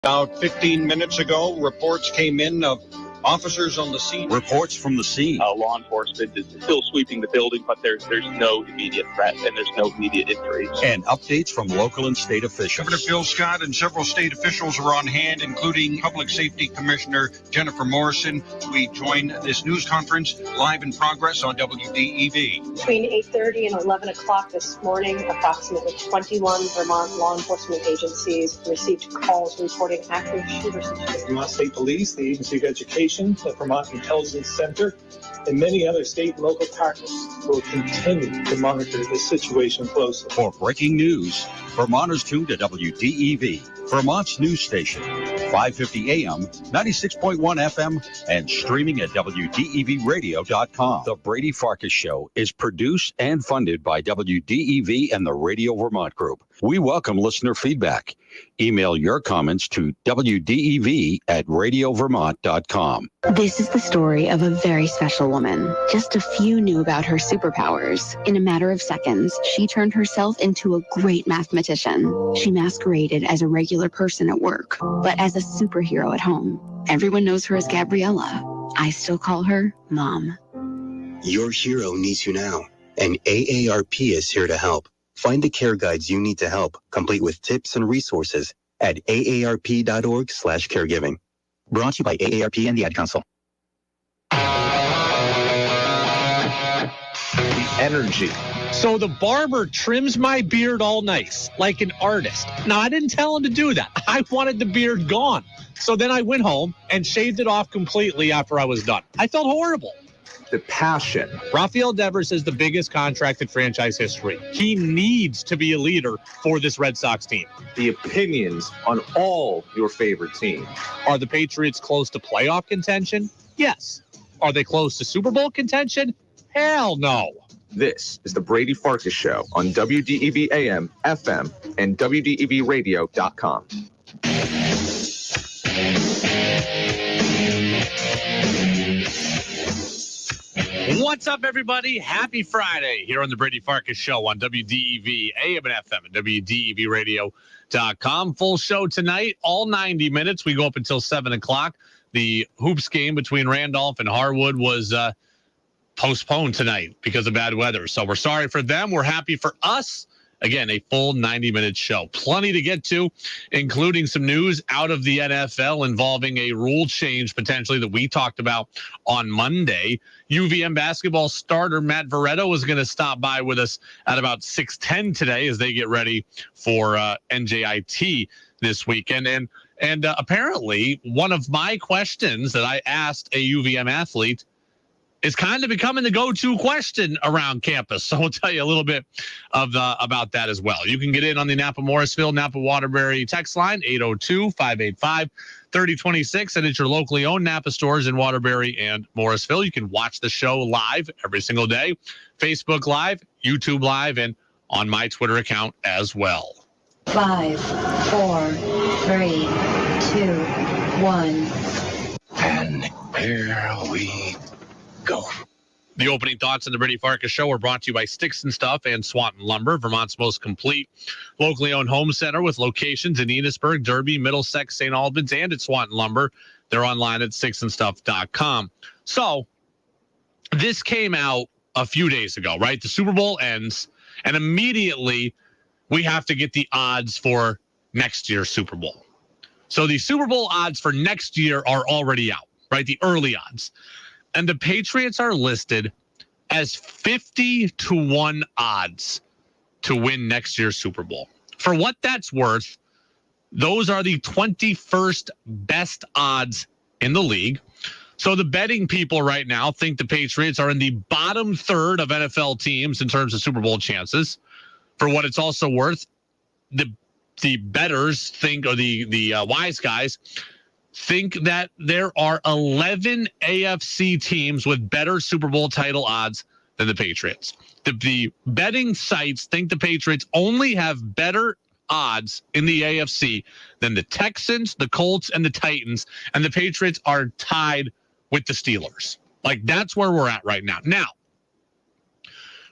About 15 minutes ago, reports came in of officers on the scene. Reports from the scene. Law enforcement is still sweeping the building, but there's no immediate threat and there's no immediate injuries. And updates from local and state officials. Governor Phil Scott and several state officials are on hand, including Public Safety Commissioner Jennifer Morrison. We join this news conference live in progress on WDEV. Between 8:30 and 11 o'clock this morning, approximately 21 Vermont law enforcement agencies received calls reporting active shooter situations. Vermont State Police, the Agency of Education, the Vermont Intelligence Center, and many other state and local partners will continue to monitor this situation closely. For breaking news, Vermonters tune to WDEV, Vermont's news station, 550 AM, 96.1 FM, and streaming at WDEVradio.com. The Brady Farkas Show is produced and funded by WDEV and the Radio Vermont Group. We welcome listener feedback. Email your comments to WDEV@radiovermont.com. This is the story of a very special woman. Just a few knew about her superpowers. In a matter of seconds, she turned herself into a great mathematician. She masqueraded as a regular person at work, but as a superhero at home. Everyone knows her as Gabriella. I still call her Mom. Your hero needs you now, and AARP is here to help. Find the care guides you need to help, complete with tips and resources at aarp.org/caregiving. Brought to you by AARP and the Ad Council. The energy. So the barber trims my beard all nice, like an artist. Now, I didn't tell him to do that. I wanted the beard gone. So then I went home and shaved it off completely after I was done. I felt horrible. The passion. Rafael Devers is the biggest contract in franchise history. He needs to be a leader for this Red Sox team. The opinions on all your favorite teams. Are the Patriots close to playoff contention? Yes. Are they close to Super Bowl contention? Hell no. This is the Brady Farkas Show on WDEV AM, FM, and WDEVradio.com. What's up, everybody? Happy Friday here on the Brady Farkas Show on WDEV, AM and FM, and WDEVradio.com. Full show tonight, all 90 minutes. We go up until 7 o'clock. The hoops game between Randolph and Harwood was postponed tonight because of bad weather. So we're sorry for them. We're happy for us. Again, a full 90-minute show. Plenty to get to, including some news out of the NFL involving a rule change potentially that we talked about on Monday. UVM basketball starter Matt Veretto is going to stop by with us at about 6:10 today as they get ready for NJIT this weekend. And apparently one of my questions that I asked a UVM athlete is kind of becoming the go-to question around campus. So we'll tell you a little bit about that as well. You can get in on the Napa-Morrisville, Napa-Waterbury text line, 802-585-3026. And it's your locally owned Napa stores in Waterbury and Morrisville. You can watch the show live every single day, Facebook Live, YouTube Live, and on my Twitter account as well. 5, 4, 3, 2, 1. And here we go. The opening thoughts on the Brady Farkas Show are brought to you by Sticks and Stuff and Swanton Lumber, Vermont's most complete locally owned home center with locations in Enosburg, Derby, Middlesex, St. Albans, and at Swanton Lumber. They're online at sticksandstuff.com. So this came out a few days ago, right? The Super Bowl ends, and immediately we have to get the odds for next year's Super Bowl. So the Super Bowl odds for next year are already out, right? The early odds. And the Patriots are listed as 50-1 odds to win next year's Super Bowl. For what that's worth, those are the 21st best odds in the league. So the betting people right now think the Patriots are in the bottom third of NFL teams in terms of Super Bowl chances. For what it's also worth, the bettors think, or the wise guys think that there are 11 AFC teams with better Super Bowl title odds than the Patriots. The betting sites think the Patriots only have better odds in the AFC than the Texans, the Colts, and the Titans, and the Patriots are tied with the Steelers. Like, that's where we're at right now. Now,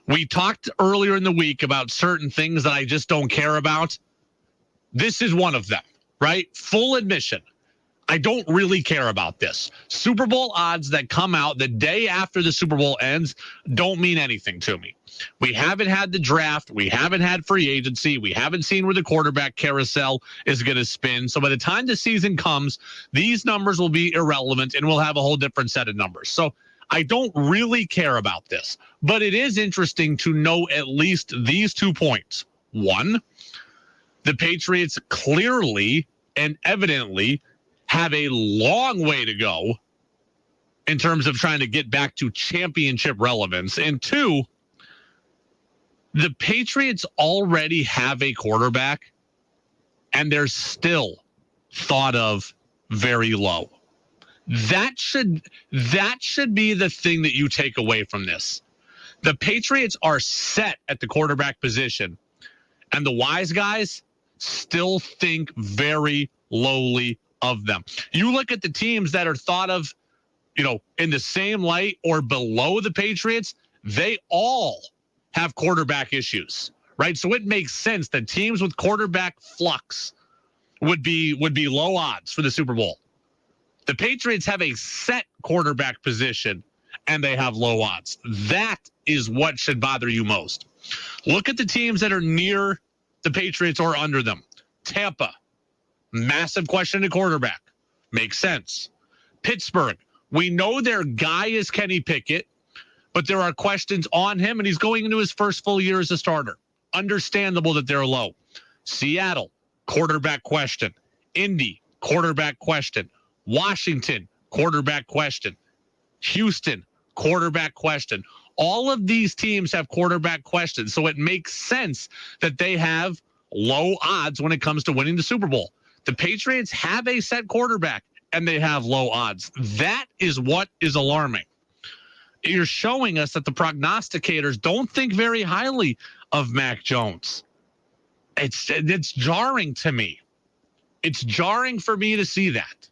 we talked earlier in the week about certain things that I just don't care about. This is one of them. right? Full admission. I don't really care about this. Super Bowl odds that come out the day after the Super Bowl ends don't mean anything to me. We haven't had the draft. We haven't had free agency. We haven't seen where the quarterback carousel is going to spin. So by the time the season comes, these numbers will be irrelevant and we'll have a whole different set of numbers. So I don't really care about this. But it is interesting to know at least these 2 points. One, the Patriots clearly and evidently have a long way to go in terms of trying to get back to championship relevance. And two, the Patriots already have a quarterback and they're still thought of very low. That should be the thing that you take away from this. The Patriots are set at the quarterback position and the wise guys still think very lowly of them. You look at the teams that are thought of, in the same light or below the Patriots, they all have quarterback issues, right? So it makes sense that teams with quarterback flux would be low odds for the Super Bowl. The Patriots have a set quarterback position and they have low odds. That is what should bother you most. Look at the teams that are near the Patriots or under them. Tampa, massive question at quarterback. Makes sense. Pittsburgh, we know their guy is Kenny Pickett, but there are questions on him, and he's going into his first full year as a starter. Understandable that they're low. Seattle, quarterback question. Indy, quarterback question. Washington, quarterback question. Houston, quarterback question. All of these teams have quarterback questions, so it makes sense that they have low odds when it comes to winning the Super Bowl. The Patriots have a set quarterback, and they have low odds. That is what is alarming. You're showing us that the prognosticators don't think very highly of Mac Jones. It's jarring to me. It's jarring for me to see that.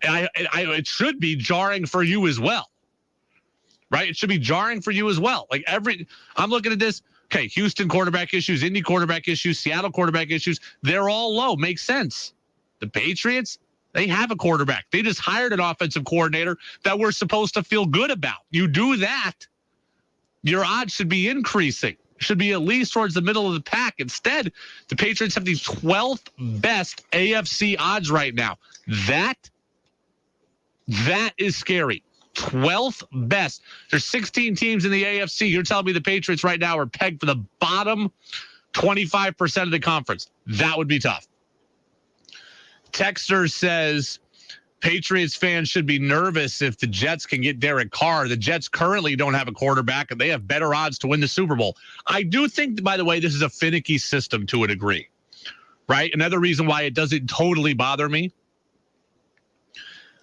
It should be jarring for you as well, right? It should be jarring for you as well. I'm looking at this. Okay, Houston quarterback issues, Indy quarterback issues, Seattle quarterback issues. They're all low. Makes sense. The Patriots, they have a quarterback. They just hired an offensive coordinator that we're supposed to feel good about. You do that, your odds should be increasing. Should be at least towards the middle of the pack. Instead, the Patriots have the 12th best AFC odds right now. That is scary. 12th best. There's 16 teams in the AFC. You're telling me the Patriots right now are pegged for the bottom 25% of the conference. That would be tough. Texter says Patriots fans should be nervous if the Jets can get Derek Carr. The Jets currently don't have a quarterback, and they have better odds to win the Super Bowl. I do think, by the way, this is a finicky system to a degree, right? Another reason why it doesn't totally bother me.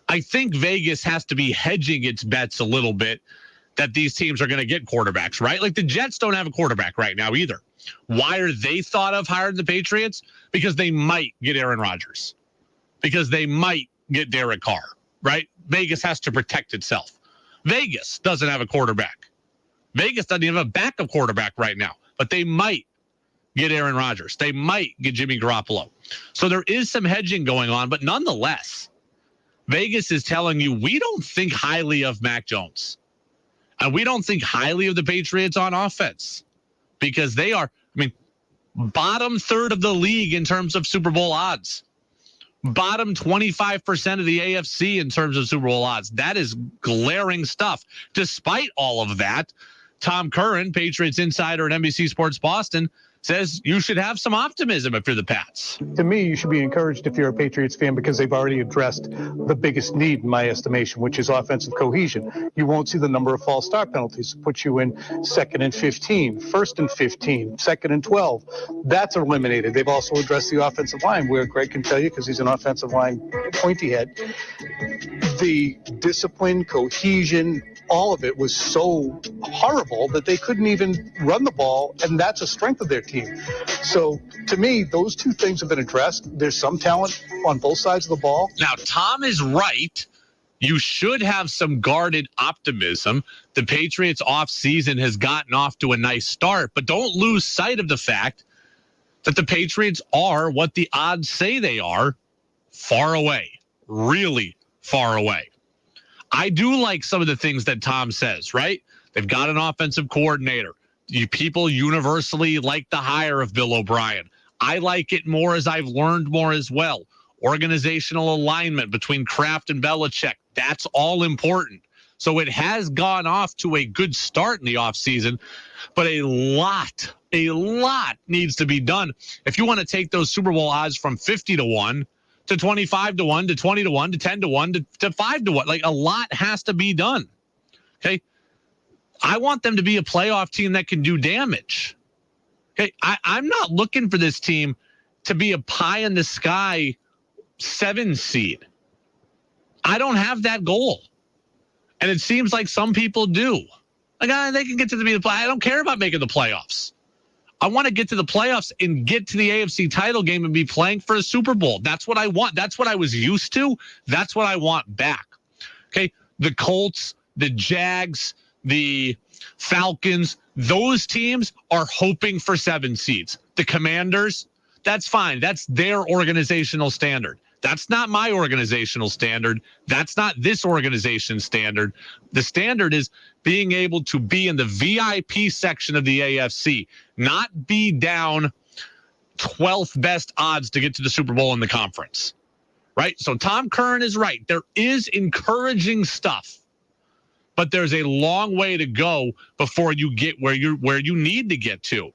I think Vegas has to be hedging its bets a little bit that these teams are going to get quarterbacks, right? Like the Jets don't have a quarterback right now either. Why are they thought of higher than the Patriots? Because they might get Aaron Rodgers. Because they might get Derek Carr, right? Vegas has to protect itself. Vegas doesn't have a quarterback. Vegas doesn't even have a backup quarterback right now, but they might get Aaron Rodgers. They might get Jimmy Garoppolo. So there is some hedging going on, but nonetheless, Vegas is telling you we don't think highly of Mac Jones. And we don't think highly of the Patriots on offense because they are, bottom third of the league in terms of Super Bowl odds. Bottom 25% of the AFC in terms of Super Bowl odds. That is glaring stuff. Despite all of that, Tom Curran, Patriots insider at NBC Sports Boston, says you should have some optimism if you're the Pats. To me, you should be encouraged if you're a Patriots fan because they've already addressed the biggest need, in my estimation, which is offensive cohesion. You won't see the number of false start penalties put you in 2nd and 15, 1st and 15, 2nd and 12. That's eliminated. They've also addressed the offensive line, where Greg can tell you, because he's an offensive line pointy head, the discipline, cohesion, all of it was so horrible that they couldn't even run the ball, and that's a strength of their team. So, to me, those two things have been addressed. There's some talent on both sides of the ball. Now, Tom is right. You should have some guarded optimism. The Patriots offseason has gotten off to a nice start, but don't lose sight of the fact that the Patriots are what the odds say they are, far away, really far away. I do like some of the things that Tom says, right? They've got an offensive coordinator. People universally like the hire of Bill O'Brien. I like it more as I've learned more as well. Organizational alignment between Kraft and Belichick, that's all important. So it has gone off to a good start in the offseason, but a lot needs to be done. If you want to take those Super Bowl odds from 50-1 to 25-1 to 20-1 to 10-1 to 5-1, like a lot has to be done. Okay. I want them to be a playoff team that can do damage. Okay. I'm not looking for this team to be a pie in the sky 7 seed. I don't have that goal. And it seems like some people do. Like, they can get to the play. I don't care about making the playoffs. I want to get to the playoffs and get to the AFC title game and be playing for a Super Bowl. That's what I want. That's what I was used to. That's what I want back. Okay. The Colts, the Jags, the Falcons, those teams are hoping for 7 seeds. The Commanders, that's fine. That's their organizational standard. That's not my organizational standard. That's not this organization's standard. The standard is being able to be in the VIP section of the AFC, not be down 12th best odds to get to the Super Bowl in the conference, right? So Tom Curran is right. There is encouraging stuff, but there's a long way to go before you get where you need to get to.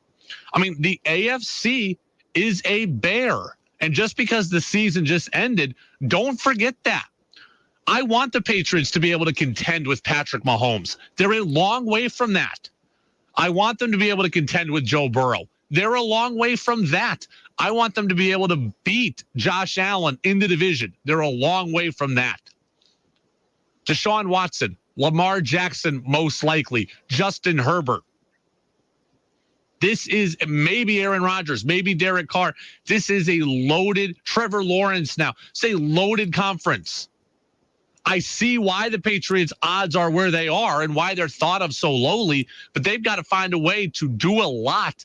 I mean, the AFC is a bear. And just because the season just ended, don't forget that. I want the Patriots to be able to contend with Patrick Mahomes. They're a long way from that. I want them to be able to contend with Joe Burrow. They're a long way from that. I want them to be able to beat Josh Allen in the division. They're a long way from that. Deshaun Watson, Lamar Jackson, most likely, Justin Herbert. This is maybe Aaron Rodgers, maybe Derek Carr. This is a loaded Trevor Lawrence now. It's a loaded conference. I see why the Patriots' odds are where they are and why they're thought of so lowly, but they've got to find a way to do a lot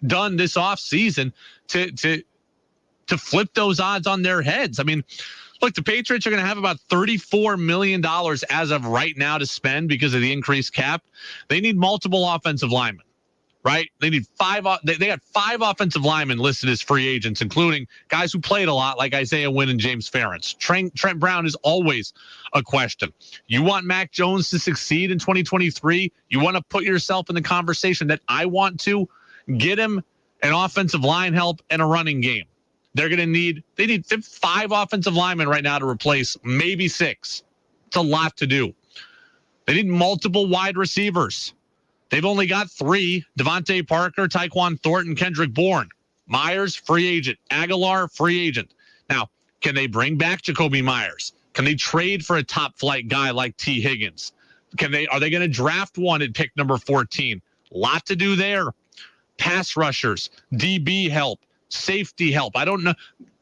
done this offseason to flip those odds on their heads. I mean, look, the Patriots are going to have about $34 million as of right now to spend because of the increased cap. They need multiple offensive linemen. Right? They need 5. They got 5 offensive linemen listed as free agents, including guys who played a lot like Isaiah Wynn and James Ferentz. Trent Brown is always a question. You want Mac Jones to succeed in 2023? You want to put yourself in the conversation that I want to get him an offensive line help and a running game. They need 5 offensive linemen right now to replace maybe 6. It's a lot to do. They need multiple wide receivers. They've only got 3, Devontae Parker, Tyquan Thornton, Kendrick Bourne. Myers, free agent. Aguilar, free agent. Now, can they bring back Jacoby Myers? Can they trade for a top flight guy like T. Higgins? Are they going to draft one at pick number 14? Lot to do there. Pass rushers, DB help, safety help. I don't know.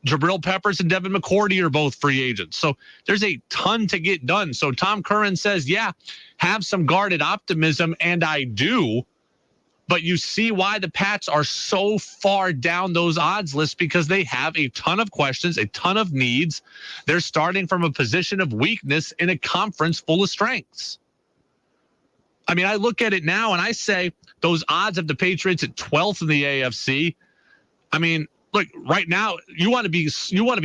Jabril Peppers and Devin McCourty are both free agents. So there's a ton to get done. So Tom Curran says, yeah, have some guarded optimism, and I do. But you see why the Pats are so far down those odds lists, because they have a ton of questions, a ton of needs. They're starting from a position of weakness in a conference full of strengths. I mean, I look at it now and I say those odds of the Patriots at 12th in the AFC. I mean, look, right now, you want to be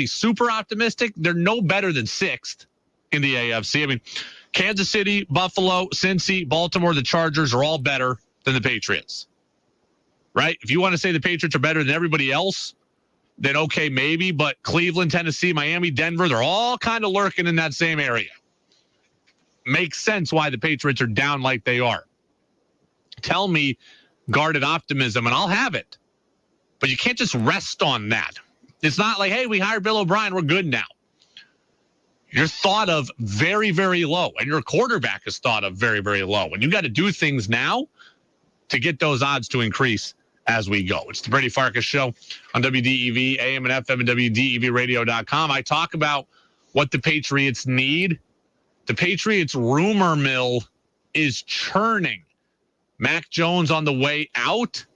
super optimistic. They're no better than 6th in the AFC. I mean, Kansas City, Buffalo, Cincy, Baltimore, the Chargers are all better than the Patriots, right? If you want to say the Patriots are better than everybody else, then okay, maybe. But Cleveland, Tennessee, Miami, Denver, they're all kind of lurking in that same area. Makes sense why the Patriots are down like they are. Tell me guarded optimism, and I'll have it. But you can't just rest on that. It's not like, hey, we hired Bill O'Brien, we're good now. You're thought of very, very low, and your quarterback is thought of very, very low. And you got to do things now to get those odds to increase as we go. It's the Brady Farkas Show on WDEV, AM and FM, and WDEVradio.com. I talk about what the Patriots need. The Patriots rumor mill is churning. Mac Jones on the way out.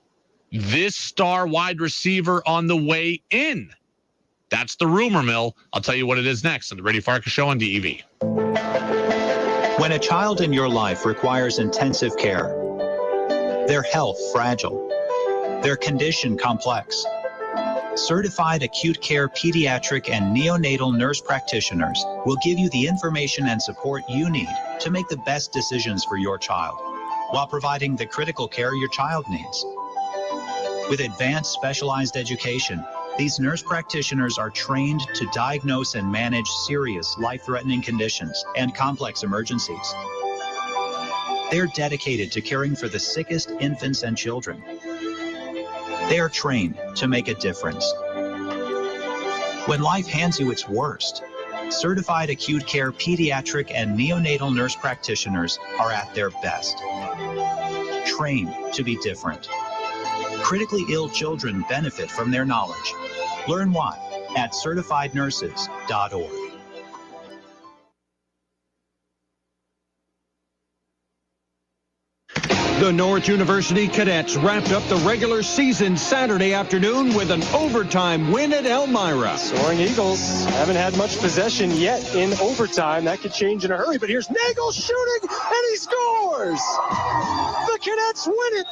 this star wide receiver on the way in. That's the rumor mill. I'll tell you what it is next on the Brady Farkas Show on DEV. When a child in your life requires intensive care, their health fragile, their condition complex, certified acute care pediatric and neonatal nurse practitioners will give you the information and support you need to make the best decisions for your child while providing the critical care your child needs. With advanced specialized education, these nurse practitioners are trained to diagnose and manage serious life-threatening conditions and complex emergencies. They're dedicated to caring for the sickest infants and children. They are trained to make a difference. When life hands you its worst, certified acute care pediatric and neonatal nurse practitioners are at their best. Trained to be different. Critically ill children benefit from their knowledge. Learn why at certifiednurses.org. The Norwich University Cadets wrapped up the regular season Saturday afternoon with an overtime win at Elmira. Soaring Eagles haven't had much possession yet in overtime. That could change in a hurry, but here's Nagel shooting, and he scores! The Cadets win it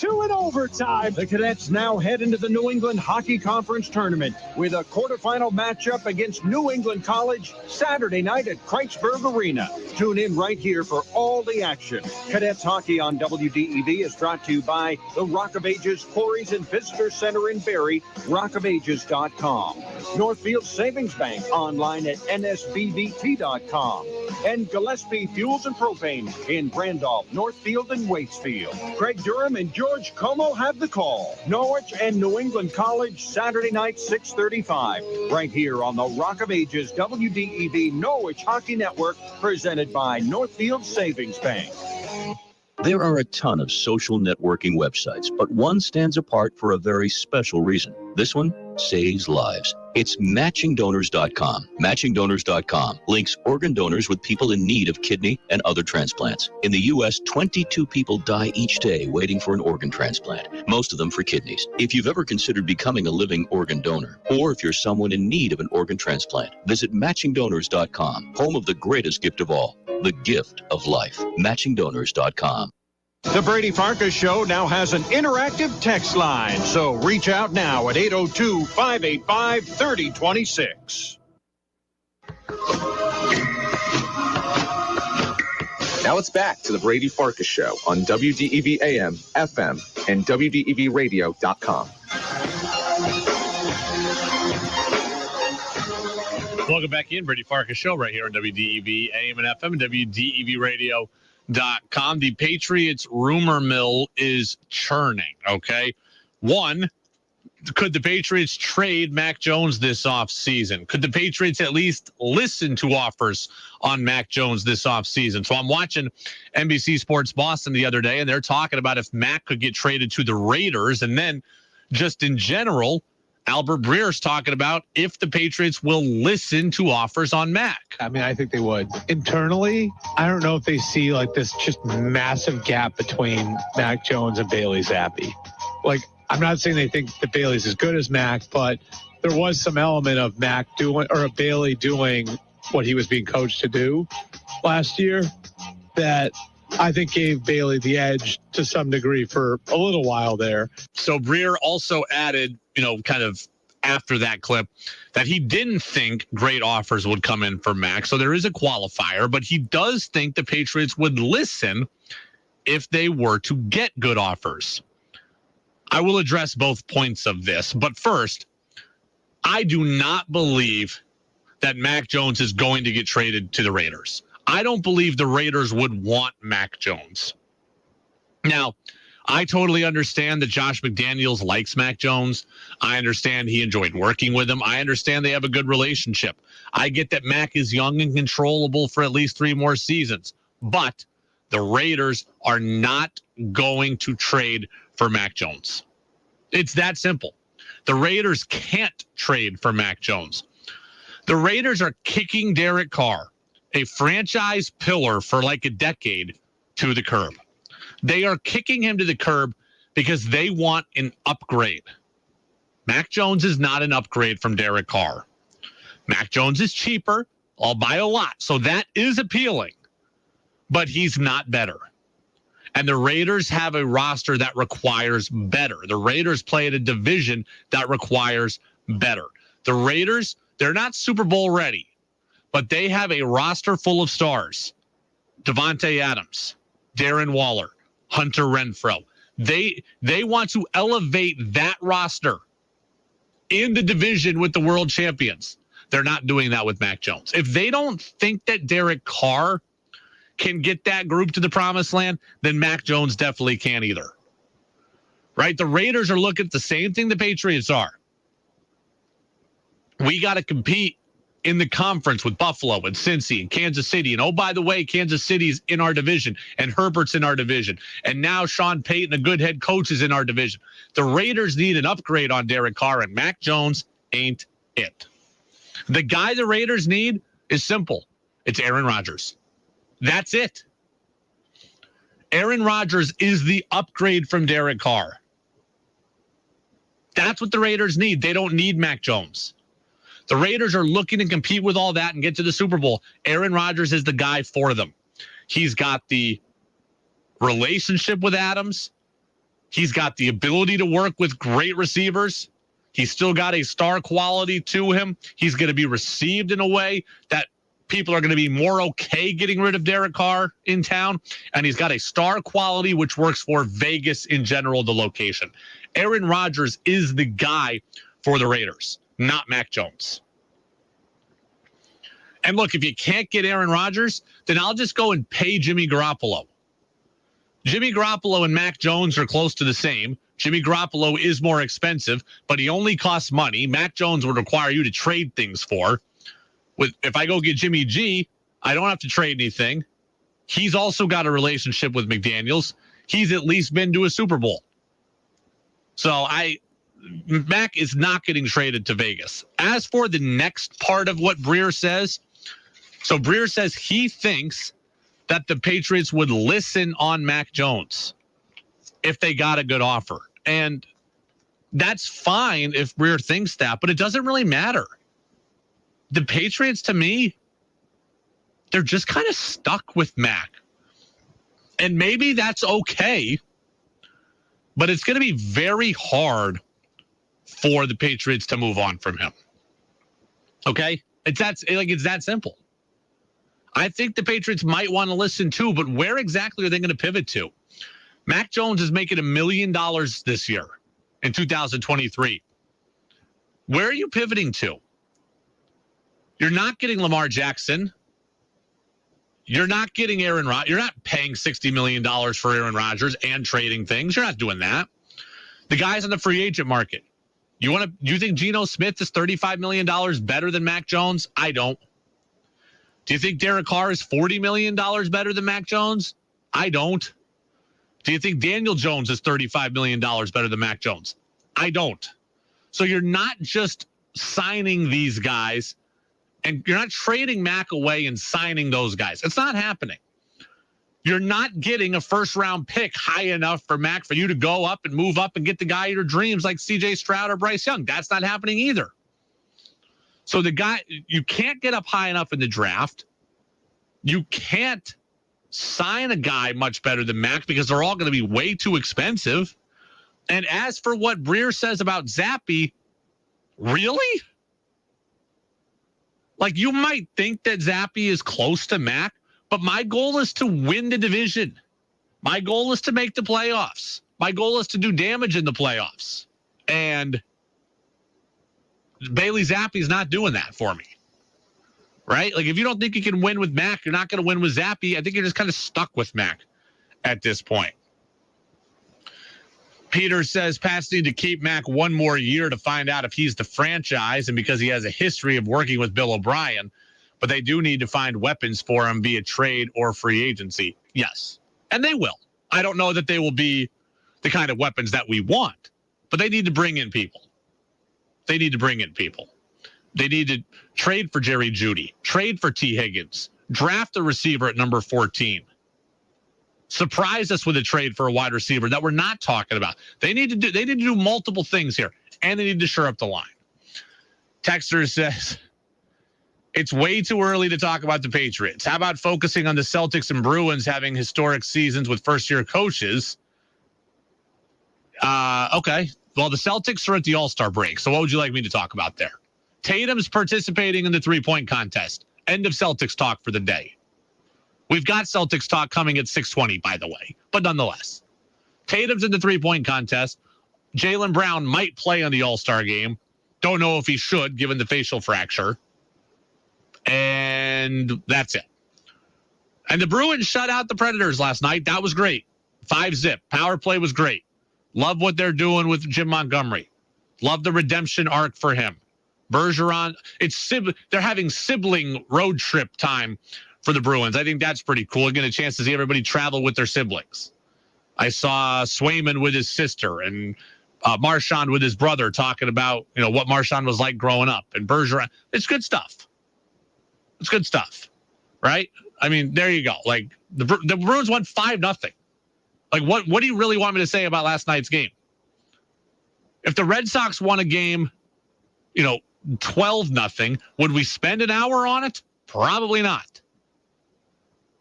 3-2 in overtime. The Cadets now head into the New England Hockey Conference Tournament with a quarterfinal matchup against New England College Saturday night at Kreitzberg Arena. Tune in right here for all the action. Cadets hockey on WDEV is brought to you by the Rock of Ages Quarries and Visitor Center in Barrie, rockofages.com. Northfield Savings Bank online at nsbbt.com. And Gillespie Fuels and Propane in Randolph, Northfield, and Waitsfield. Craig Durham and George Como have the call. Norwich and New England College, Saturday night, 6:35. Right here on the Rock of Ages WDEV Norwich Hockey Network, presented by Northfield Savings Bank. There are a ton of social networking websites, but one stands apart for a very special reason. This one saves lives. It's matchingdonors.com. Matchingdonors.com links organ donors with people in need of kidney and other transplants. In the U.S., 22 people die each day waiting for an organ transplant, most of them for kidneys. If you've ever considered becoming a living organ donor, or if you're someone in need of an organ transplant, visit matchingdonors.com, home of the greatest gift of all, the gift of life. Matchingdonors.com. The Brady Farkas Show now has an interactive text line, so reach out now at 802-585-3026. Now it's back to the Brady Farkas Show on WDEV AM, FM, and WDEVradio.com. Welcome back in, Brady Farkas Show right here on WDEV AM and FM and WDEVradio.com. The Patriots rumor mill is churning, okay? One, could the Patriots trade Mac Jones this offseason? Could the Patriots at least listen to offers on Mac Jones this offseason? So I'm watching NBC Sports Boston the other day, and they're talking about if Mac could get traded to the Raiders. And then just in general, Albert Breer's talking about if the Patriots will listen to offers on Mac. I mean, I think they would. Internally, I don't know if they see like this just massive gap between Mac Jones and Bailey Zappi. Like, I'm not saying they think that Bailey's as good as Mac, but there was some element of Mac doing or Bailey doing what he was being coached to do last year that I think gave Bailey the edge to some degree for a little while there. So Breer also added, kind of after that clip, that he didn't think great offers would come in for Mac. So there is a qualifier, but he does think the Patriots would listen if they were to get good offers. I will address both points of this, but first, I do not believe that Mac Jones is going to get traded to the Raiders. I don't believe the Raiders would want Mac Jones. Now, I totally understand that Josh McDaniels likes Mac Jones. I understand he enjoyed working with him. I understand they have a good relationship. I get that Mac is young and controllable for at least 3 more seasons. But the Raiders are not going to trade for Mac Jones. It's that simple. The Raiders can't trade for Mac Jones. The Raiders are kicking Derek Carr, a franchise pillar for like a decade, to the curb. They are kicking him to the curb because they want an upgrade. Mac Jones is not an upgrade from Derek Carr. Mac Jones is cheaper, all by a lot, so that is appealing, but he's not better. And the Raiders have a roster that requires better. The Raiders play at a division that requires better. The Raiders, they're not Super Bowl ready, but they have a roster full of stars. Devontae Adams, Darren Waller, Hunter Renfrow. They want to elevate that roster in the division with the world champions. They're not doing that with Mac Jones. If they don't think that Derek Carr can get that group to the promised land, then Mac Jones definitely can't either. Right? The Raiders are looking at the same thing the Patriots are. We got to compete in the conference with Buffalo and Cincy and Kansas City. And oh, by the way, Kansas City's in our division and Herbert's in our division. And now Sean Payton, a good head coach, is in our division. The Raiders need an upgrade on Derek Carr, and Mac Jones ain't it. The guy the Raiders need is simple. It's Aaron Rodgers. That's it. Aaron Rodgers is the upgrade from Derek Carr. That's what the Raiders need. They don't need Mac Jones. The Raiders are looking to compete with all that and get to the Super Bowl. Aaron Rodgers is the guy for them. He's got the relationship with Adams. He's got the ability to work with great receivers. He's still got a star quality to him. He's going to be received in a way that people are going to be more okay getting rid of Derek Carr in town. And he's got a star quality, which works for Vegas in general, the location. Aaron Rodgers is the guy for the Raiders, not Mac Jones. And look, if you can't get Aaron Rodgers, then I'll just go and pay Jimmy Garoppolo. Jimmy Garoppolo and Mac Jones are close to the same. Jimmy Garoppolo is more expensive, but he only costs money. Mac Jones would require you to trade things for. If I go get Jimmy G, I don't have to trade anything. He's also got a relationship with McDaniels. He's at least been to a Super Bowl. So Mac is not getting traded to Vegas. As for the next part of what Breer says, so Breer says he thinks that the Patriots would listen on Mac Jones if they got a good offer. And that's fine if Breer thinks that, but it doesn't really matter. The Patriots, to me, they're just kind of stuck with Mac. And maybe that's okay, but it's going to be very hard for the Patriots to move on from him. Okay? It's that simple. I think the Patriots might want to listen too, but where exactly are they going to pivot to? Mac Jones is making $1 million this year in 2023. Where are you pivoting to? You're not getting Lamar Jackson. You're not getting Aaron Rodgers. You're not paying $60 million for Aaron Rodgers and trading things. You're not doing that. The guys on the free agent market. You think Geno Smith is $35 million better than Mac Jones? I don't. Do you think Derek Carr is $40 million better than Mac Jones? I don't. Do you think Daniel Jones is $35 million better than Mac Jones? I don't. So you're not just signing these guys and you're not trading Mac away and signing those guys. It's not happening. You're not getting a first-round pick high enough for Mac for you to go up and move up and get the guy of your dreams like C.J. Stroud or Bryce Young. That's not happening either. So you can't get up high enough in the draft. You can't sign a guy much better than Mac because they're all going to be way too expensive. And as for what Breer says about Zappe, really? Like, you might think that Zappe is close to Mac, but my goal is to win the division. My goal is to make the playoffs. My goal is to do damage in the playoffs. And Bailey Zappe is not doing that for me. Right? Like, if you don't think you can win with Mac, you're not going to win with Zappe. I think you're just kind of stuck with Mac at this point. Peter says Pats need to keep Mac one more year to find out if he's the franchise and because he has a history of working with Bill O'Brien. But they do need to find weapons for him via trade or free agency. Yes. And they will. I don't know that they will be the kind of weapons that we want, but they need to bring in people. They need to trade for Jerry Jeudy, trade for T. Higgins, draft a receiver at number 14. Surprise us with a trade for a wide receiver that we're not talking about. They need to do multiple things here, and they need to shore up the line. Texter says, it's way too early to talk about the Patriots. How about focusing on the Celtics and Bruins having historic seasons with first-year coaches? Okay. Well, the Celtics are at the All-Star break, so what would you like me to talk about there? Tatum's participating in the three-point contest. End of Celtics talk for the day. We've got Celtics talk coming at 6:20, by the way, but nonetheless. Tatum's in the three-point contest. Jaylen Brown might play on the All-Star game. Don't know if he should, given the facial fracture. And that's it. And the Bruins shut out the Predators last night. That was great. 5-zip. Power play was great. Love what they're doing with Jim Montgomery. Love the redemption arc for him. Bergeron, they're having sibling road trip time for the Bruins. I think that's pretty cool. Getting a chance to see everybody travel with their siblings. I saw Swayman with his sister and Marchand with his brother talking about, what Marchand was like growing up. And Bergeron, it's good stuff. It's good stuff, right? I mean, there you go. Like the Bruins won 5-0. Like what do you really want me to say about last night's game? If the Red Sox won a game, 12-0, would we spend an hour on it? Probably not.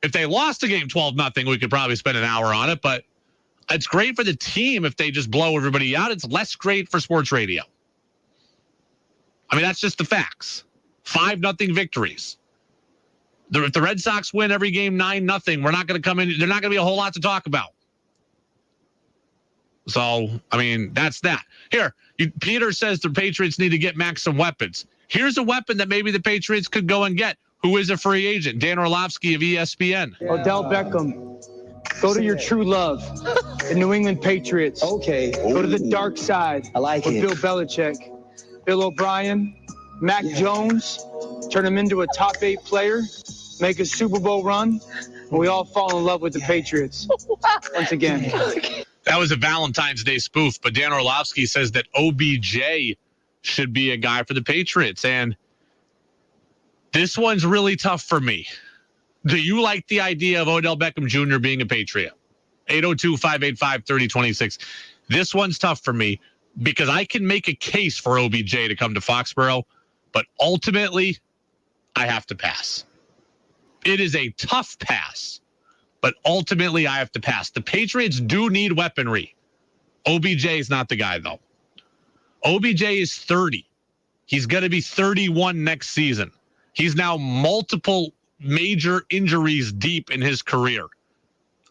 If they lost the game 12-0, we could probably spend an hour on it, but it's great for the team if they just blow everybody out. It's less great for sports radio. I mean, that's just the facts. 5-0 victories. If the Red Sox win every game 9-0, we're not going to come in. There's not going to be a whole lot to talk about. So, I mean, that's that. Here, Peter says the Patriots need to get Max some weapons. Here's a weapon that maybe the Patriots could go and get. Who is a free agent? Dan Orlovsky of ESPN. Odell Beckham. Go to your true love, the New England Patriots. Okay. Go to the dark side. I like with it. Bill Belichick, Bill O'Brien, Mac Jones. Turn him into a top 8 player. Make a Super Bowl run. And we all fall in love with the Patriots. Once again. That was a Valentine's Day spoof, but Dan Orlovsky says that OBJ should be a guy for the Patriots. And this one's really tough for me. Do you like the idea of Odell Beckham Jr. being a Patriot? 802-585-3026. This one's tough for me because I can make a case for OBJ to come to Foxborough, but ultimately, I have to pass. It is a tough pass, but ultimately, I have to pass. The Patriots do need weaponry. OBJ is not the guy, though. OBJ is 30. He's going to be 31 next season. He's now multiple major injuries deep in his career.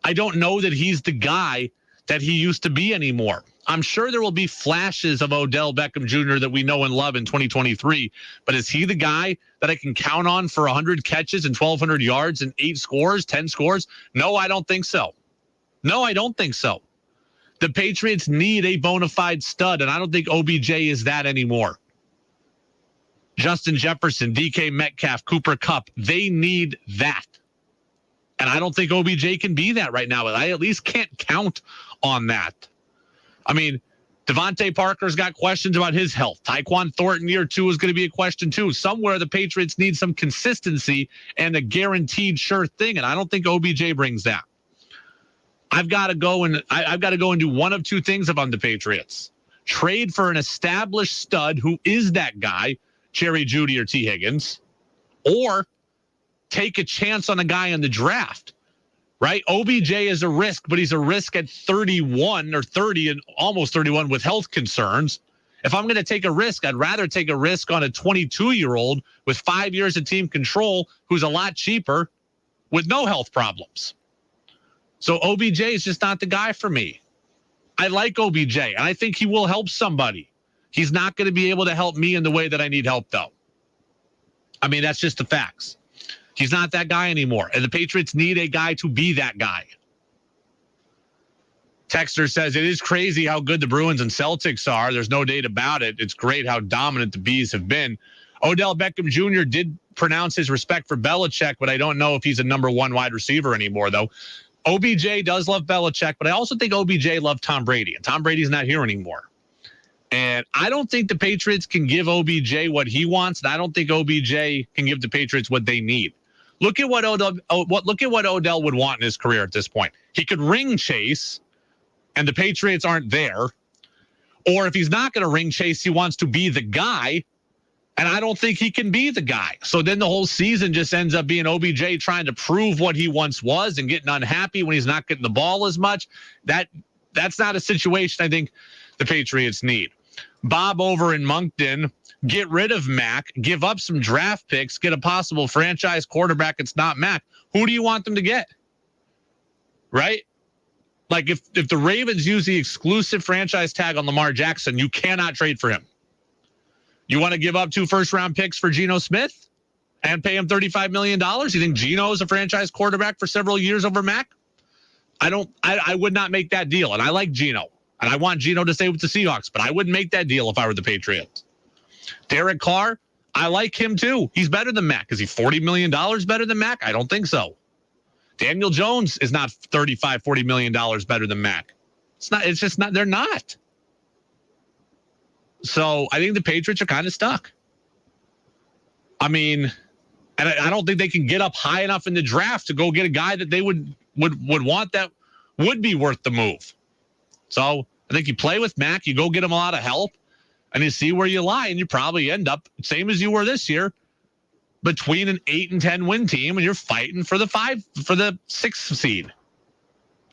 I don't know that he's the guy that he used to be anymore. I'm sure there will be flashes of Odell Beckham Jr. that we know and love in 2023, but is he the guy that I can count on for 100 catches and 1,200 yards and 8 scores, 10 scores? No, I don't think so. No, I don't think so. The Patriots need a bona fide stud, and I don't think OBJ is that anymore. Justin Jefferson, DK Metcalf, Cooper Kupp, they need that. And I don't think OBJ can be that right now. I at least can't count on that. I mean, Devontae Parker's got questions about his health. Tyquan Thornton year 2 is going to be a question too. Somewhere the Patriots need some consistency and a guaranteed sure thing, and I don't think OBJ brings that. I've got to go and do one of two things if I'm the Patriots. Trade for an established stud who is that guy, Jerry Jeudy or T. Higgins, or take a chance on a guy in the draft. Right? OBJ is a risk, but he's a risk at 31 or 30 and almost 31 with health concerns. If I'm going to take a risk, I'd rather take a risk on a 22-year-old with 5 years of team control who's a lot cheaper with no health problems. So OBJ is just not the guy for me. I like OBJ, and I think he will help somebody. He's not going to be able to help me in the way that I need help, though. I mean, that's just the facts. He's not that guy anymore, and the Patriots need a guy to be that guy. Texter says, it is crazy how good the Bruins and Celtics are. There's no doubt about it. It's great how dominant the Bees have been. Odell Beckham Jr. did pronounce his respect for Belichick, but I don't know if he's a number 1 wide receiver anymore, though. OBJ does love Belichick, but I also think OBJ loved Tom Brady, and Tom Brady's not here anymore. And I don't think the Patriots can give OBJ what he wants, and I don't think OBJ can give the Patriots what they need. Look at what Odell would want in his career at this point. He could ring chase, and the Patriots aren't there. Or if he's not going to ring chase, he wants to be the guy, and I don't think he can be the guy. So then the whole season just ends up being OBJ trying to prove what he once was and getting unhappy when he's not getting the ball as much. That's not a situation I think the Patriots need. Bob over in Moncton, get rid of Mac, give up some draft picks, get a possible franchise quarterback. It's not Mac. Who do you want them to get? Right? Like if the Ravens use the exclusive franchise tag on Lamar Jackson, you cannot trade for him. You want to give up 2 first-round picks for Geno Smith and pay him $35 million? You think Geno is a franchise quarterback for several years over Mac? I would not make that deal. And I like Geno. And I want Geno to stay with the Seahawks, but I wouldn't make that deal if I were the Patriots. Derek Carr, I like him too. He's better than Mac. Is he $40 million better than Mac? I don't think so. Daniel Jones is not $40 million better than Mac. It's just not, they're not. So I think the Patriots are kind of stuck. I mean, and I don't think they can get up high enough in the draft to go get a guy that they would want that would be worth the move. So I think you play with Mac, you go get him a lot of help, and you see where you lie, and you probably end up same as you were this year, between an 8 and 10 win team, and you're fighting for the 6th seed,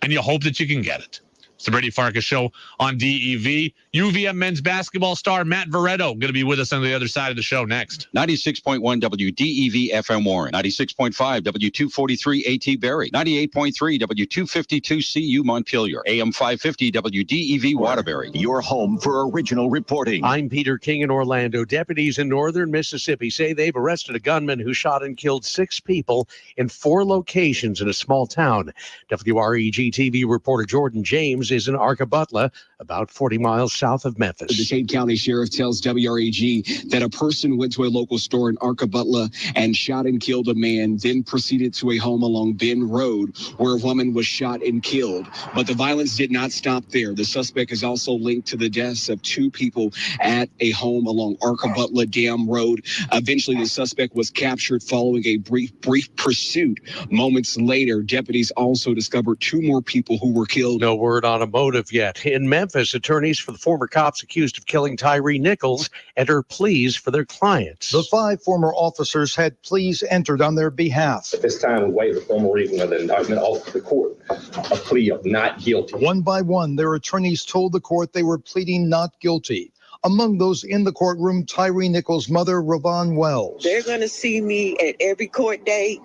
and you hope that you can get it. It's the Brady Farkas Show on DEV. UVM men's basketball star Matt Veretto going to be with us on the other side of the show next. 96.1 WDEV FM Warren, 96.5 W243 AT Barrie, 98.3 W252 CU Montpelier, AM 550 WDEV Waterbury. Your home for original reporting. I'm Peter King in Orlando. Deputies in northern Mississippi say they've arrested a gunman who shot and killed 6 people in 4 locations in a small town. WREG TV reporter Jordan James is in Arkabutla, about 40 miles south of Memphis. The Dade County Sheriff tells WREG that a person went to a local store in Arkabutla and shot and killed a man, then proceeded to a home along Bend Road where a woman was shot and killed. But the violence did not stop there. The suspect is also linked to the deaths of 2 people at a home along Arkabutla Dam Road. Eventually, the suspect was captured following a brief pursuit. Moments later, deputies also discovered 2 more people who were killed. No word on a motive yet. In Memphis, attorneys for the former cops accused of killing Tyree Nichols enter pleas for their clients. The 5 former officers had pleas entered on their behalf. At this time, we waive the formal reading of the indictment off to the court, a plea of not guilty. One by one, their attorneys told the court they were pleading not guilty. Among those in the courtroom, Tyree Nichols' mother, Ravon Wells. They're going to see me at every court date.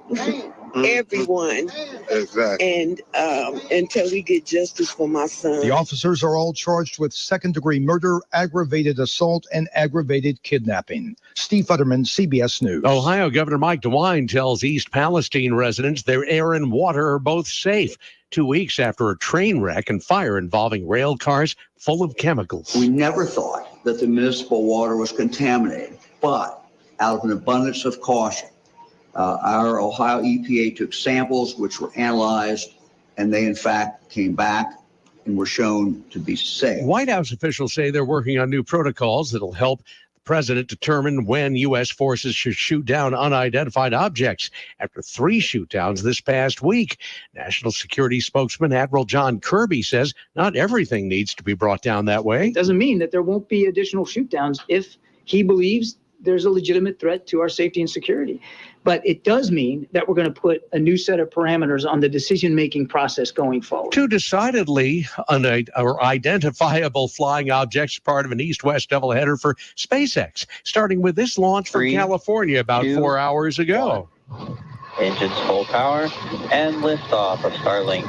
Everyone. Exactly. And until we get justice for my son. The officers are all charged with second-degree murder, aggravated assault, and aggravated kidnapping. Steve Futterman, CBS News. Ohio Governor Mike DeWine tells East Palestine residents their air and water are both safe 2 weeks after a train wreck and fire involving rail cars full of chemicals. We never thought that the municipal water was contaminated, but out of an abundance of caution, our Ohio EPA took samples which were analyzed, and they in fact came back and were shown to be safe. White House officials say they're working on new protocols that'll help the president determine when U.S. forces should shoot down unidentified objects after 3 shootdowns this past week. National Security spokesman Admiral John Kirby says not everything needs to be brought down that way. Doesn't mean that there won't be additional shootdowns if he believes there's a legitimate threat to our safety and security. But it does mean that we're going to put a new set of parameters on the decision-making process going forward. 2 decidedly identifiable flying objects, part of an east-west doubleheader for SpaceX, starting with this launch from California about 4 hours ago. Engines full power and liftoff of Starlink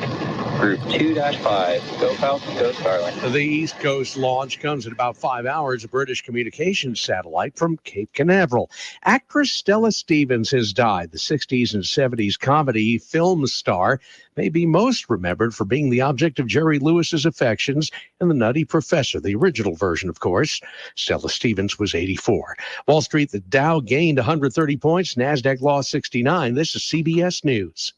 Group 2-5. Go Falcon, go Starlink. The East Coast launch comes in about 5 hours. A British communications satellite from Cape Canaveral. Actress Stella Stevens has died. The 60s and 70s comedy film star may be most remembered for being the object of Jerry Lewis's affections in The Nutty Professor, the original version, of course. Stella Stevens was 84. Wall Street, the Dow gained 130 points. NASDAQ lost 69. This is CBS News.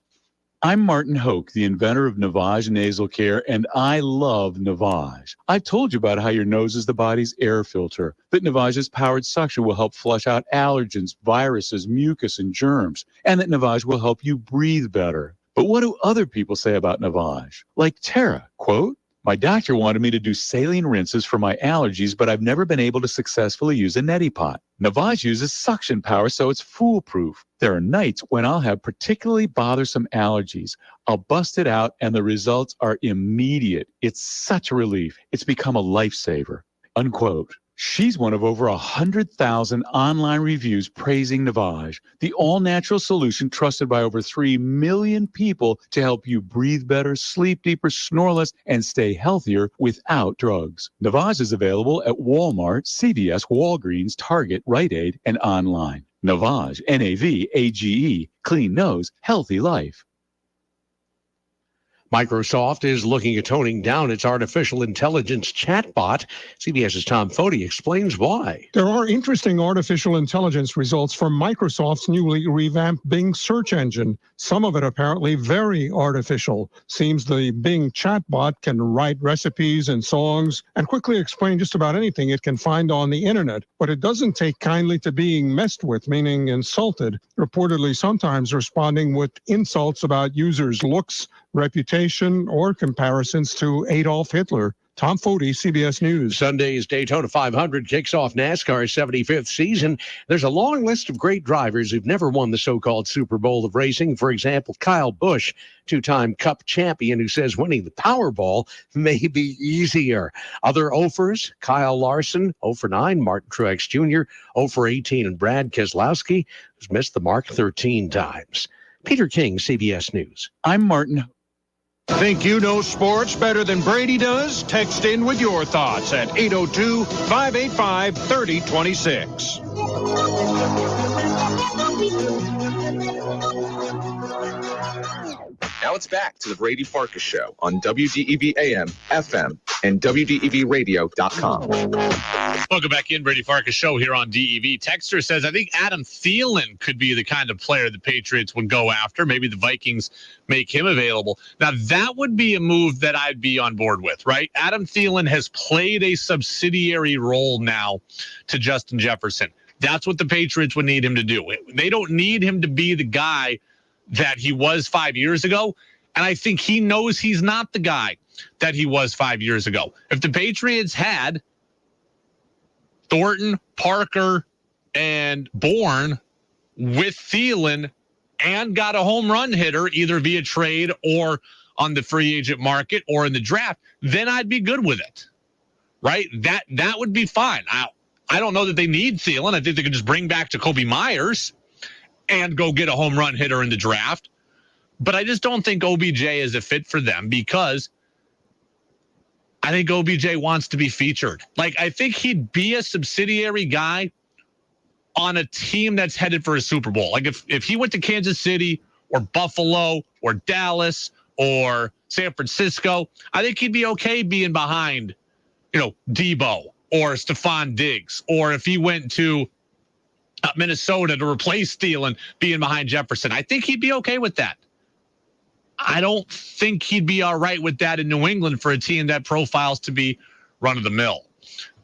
I'm Martin Hoke, the inventor of Navage Nasal Care, and I love Navage. I've told you about how your nose is the body's air filter, that Navage's powered suction will help flush out allergens, viruses, mucus, and germs, and that Navage will help you breathe better. But what do other people say about Navage? Like Tara, quote, "My doctor wanted me to do saline rinses for my allergies, but I've never been able to successfully use a neti pot. Navage uses suction power, so it's foolproof. There are nights when I'll have particularly bothersome allergies. I'll bust it out, and the results are immediate. It's such a relief. It's become a lifesaver," unquote. She's one of over 100,000 online reviews praising Navage, the all-natural solution trusted by over 3 million people to help you breathe better, sleep deeper, snore less, and stay healthier without drugs. Navage is available at Walmart, CVS, Walgreens, Target, Rite Aid, and online. Navage, Navage, clean nose, healthy life. Microsoft is looking at toning down its artificial intelligence chatbot. CBS's Tom Foti explains why. There are interesting artificial intelligence results from Microsoft's newly revamped Bing search engine. Some of it apparently very artificial. Seems the Bing chatbot can write recipes and songs and quickly explain just about anything it can find on the internet. But it doesn't take kindly to being messed with, meaning insulted, reportedly sometimes responding with insults about users' looks, reputation, or comparisons to Adolf Hitler. Tom Foti, CBS News. Sunday's Daytona 500 kicks off NASCAR's 75th season. There's a long list of great drivers who've never won the so-called Super Bowl of racing. For example, Kyle Busch, two-time Cup champion, who says winning the Powerball may be easier. Other offers, Kyle Larson, 0 for 9, Martin Truex Jr., 0 for 18, and Brad Keselowski, who's missed the mark 13 times. Peter King, CBS News. I'm Martin. Think you know sports better than Brady does? Text in with your thoughts at 802-585-3026. Now it's back to the Brady Farkas Show on WDEV AM, FM, and WDEVradio.com. Welcome back in, Brady Farkas Show here on DEV. Texter says, I think Adam Thielen could be the kind of player the Patriots would go after. Maybe the Vikings make him available. Now, that would be a move that I'd be on board with, right? Adam Thielen has played a subsidiary role now to Justin Jefferson. That's what the Patriots would need him to do. They don't need him to be the guy that he was 5 years ago. And I think he knows he's not the guy that he was 5 years ago. If the Patriots had Thornton, Parker, and Bourne with Thielen and got a home run hitter either via trade or on the free agent market or in the draft, then I'd be good with it, right? That would be fine. I don't know that they need Thielen. I think they could just bring back Jacoby Myers and go get a home run hitter in the draft. But I just don't think OBJ is a fit for them because I think OBJ wants to be featured. Like, I think he'd be a subsidiary guy on a team that's headed for a Super Bowl. Like, if he went to Kansas City or Buffalo or Dallas or San Francisco, I think he'd be okay being behind, Debo or Stephon Diggs. Or if he went to Minnesota to replace Thielen being behind Jefferson, I think he'd be okay with that. I don't think he'd be all right with that in New England for a team that profiles to be run-of-the-mill.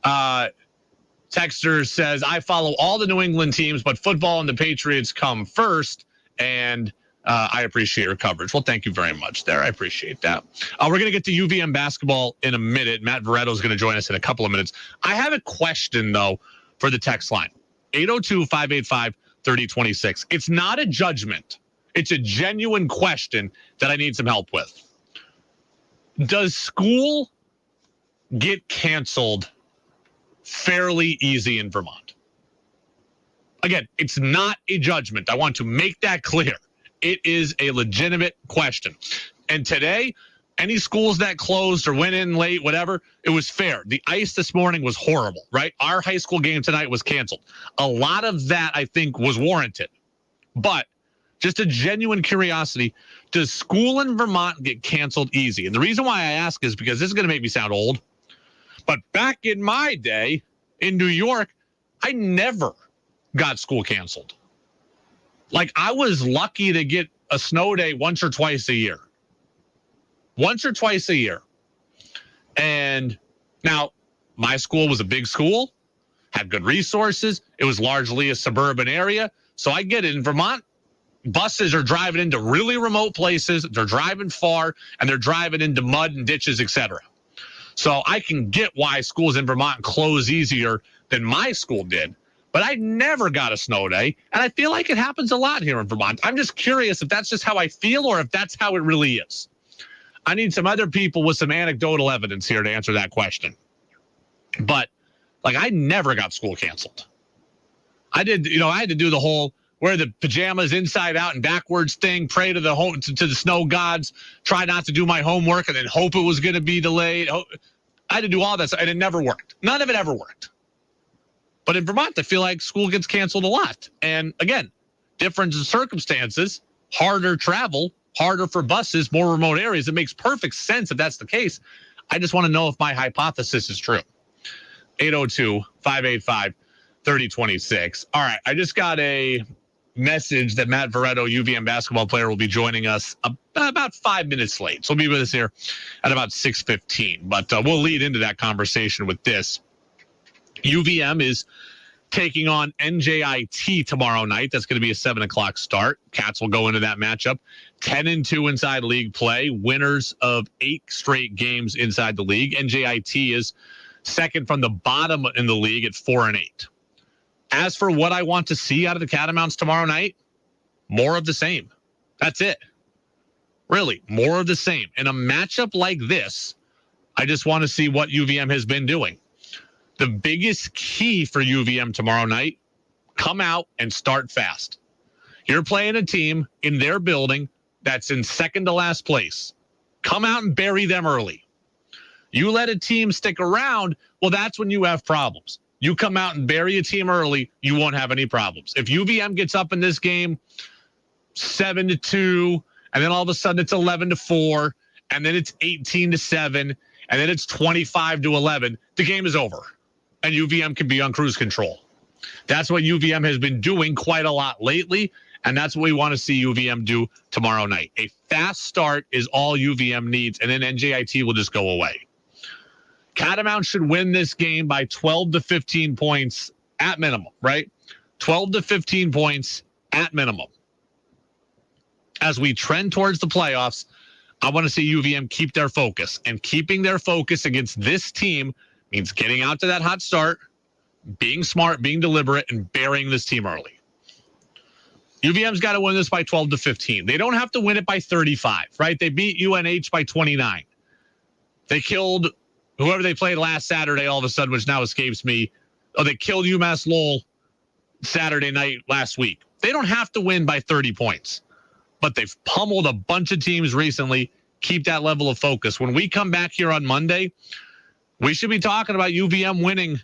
Texter says, I follow all the New England teams, but football and the Patriots come first, and I appreciate your coverage. Well, thank you very much there. I appreciate that. We're going to get to UVM basketball in a minute. Matt Veretto is going to join us in a couple of minutes. I have a question, though, for the text line. 802-585-3026. It's not a judgment. It's a genuine question that I need some help with. Does school get canceled fairly easy in Vermont? Again, it's not a judgment. I want to make that clear. It is a legitimate question. And today, any schools that closed or went in late, whatever, it was fair. The ice this morning was horrible, right? Our high school game tonight was canceled. A lot of that, I think, was warranted. But just a genuine curiosity, does school in Vermont get canceled easy? And the reason why I ask is because this is going to make me sound old. But back in my day in New York, I never got school canceled. Like, I was lucky to get a snow day once or twice a year. Once or twice a year. And now my school was a big school, had good resources. It was largely a suburban area. So I get it. In Vermont, buses are driving into really remote places. They're driving far, and they're driving into mud and ditches, etc. So I can get why schools in Vermont close easier than my school did, but I never got a snow day, and I feel like it happens a lot here in Vermont. I'm just curious if that's just how I feel or if that's how it really is. I need some other people with some anecdotal evidence here to answer that question. But, like, I never got school canceled. I had to do the whole wear the pajamas inside out and backwards thing, pray to the snow gods, try not to do my homework, and then hope it was going to be delayed. I had to do all that, and it never worked. None of it ever worked. But in Vermont, I feel like school gets canceled a lot. And again, different circumstances, harder travel, harder for buses, more remote areas. It makes perfect sense if that's the case. I just want to know if my hypothesis is true. 802-585-3026. All right, I just got a message that Matt Veretto, UVM basketball player, will be joining us about 5 minutes late. So he'll be with us here at about 6:15. But we'll lead into that conversation with this. UVM is taking on NJIT tomorrow night. That's going to be a 7 o'clock start. Cats will go into that matchup 10-2 inside league play, winners of 8 straight games inside the league. NJIT is second from the bottom in the league at 4-8. As for what I want to see out of the Catamounts tomorrow night, more of the same. That's it. Really, more of the same. In a matchup like this, I just want to see what UVM has been doing. The biggest key for UVM tomorrow night, come out and start fast. You're playing a team in their building that's in second to last place. Come out and bury them early. You let a team stick around, well, that's when you have problems. You come out and bury a team early, you won't have any problems. If UVM gets up in this game 7-2, and then all of a sudden it's 11-4, and then it's 18-7, and then it's 25-11, the game is over, and UVM can be on cruise control. That's what UVM has been doing quite a lot lately, and that's what we want to see UVM do tomorrow night. A fast start is all UVM needs, and then NJIT will just go away. Catamounts should win this game by 12 to 15 points at minimum, right? 12 to 15 points at minimum. As we trend towards the playoffs, I want to see UVM keep their focus. And keeping their focus against this team means getting out to that hot start, being smart, being deliberate, and burying this team early. UVM's got to win this by 12 to 15. They don't have to win it by 35, right? They beat UNH by 29. They killed whoever they played last Saturday, all of a sudden, which now escapes me. Oh, they killed UMass Lowell Saturday night last week. They don't have to win by 30 points, but they've pummeled a bunch of teams recently. Keep that level of focus. When we come back here on Monday, we should be talking about UVM winning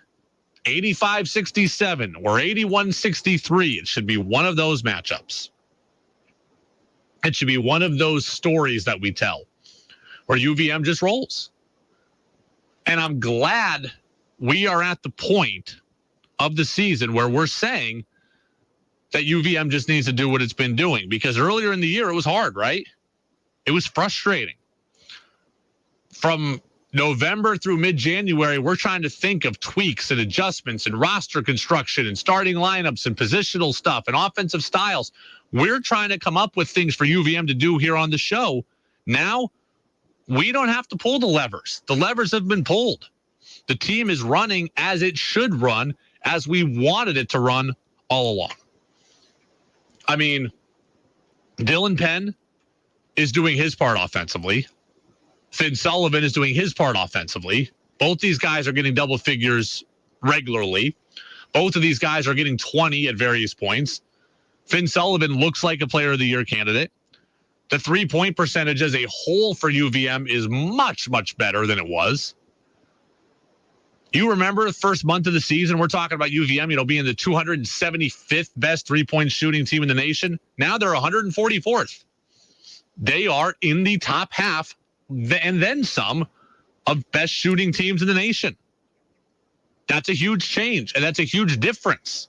85-67 or 81-63. It should be one of those matchups. It should be one of those stories that we tell where UVM just rolls. And I'm glad we are at the point of the season where we're saying that UVM just needs to do what it's been doing, because earlier in the year, it was hard, right? It was frustrating. From November through mid-January, we're trying to think of tweaks and adjustments and roster construction and starting lineups and positional stuff and offensive styles. We're trying to come up with things for UVM to do here on the show. Now, we don't have to pull the levers. The levers have been pulled. The team is running as it should run, as we wanted it to run all along. I mean, Dylan Penn is doing his part offensively. Finn Sullivan is doing his part offensively. Both these guys are getting double figures regularly. Both of these guys are getting 20 at various points. Finn Sullivan looks like a player of the year candidate. The 3-point percentage as a whole for UVM is much, much better than it was. You remember the first month of the season, we're talking about UVM, being the 275th best 3-point shooting team in the nation. Now they're 144th. They are in the top half and then some of best shooting teams in the nation. That's a huge change, and that's a huge difference.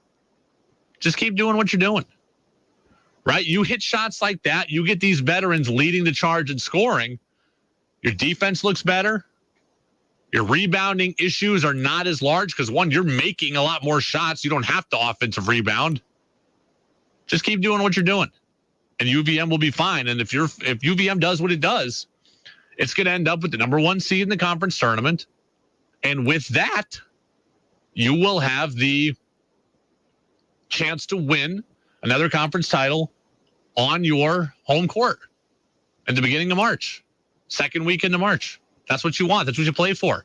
Just keep doing what you're doing. Right? You hit shots like that, you get these veterans leading the charge in scoring, your defense looks better, your rebounding issues are not as large because, one, you're making a lot more shots. You don't have to offensive rebound. Just keep doing what you're doing. and UVM will be fine. And if UVM does what it does, it's going to end up with the number 1 seed in the conference tournament. And with that, you will have the chance to win another conference title on your home court at the beginning of March, second weekend of March. That's what you want. That's what you play for.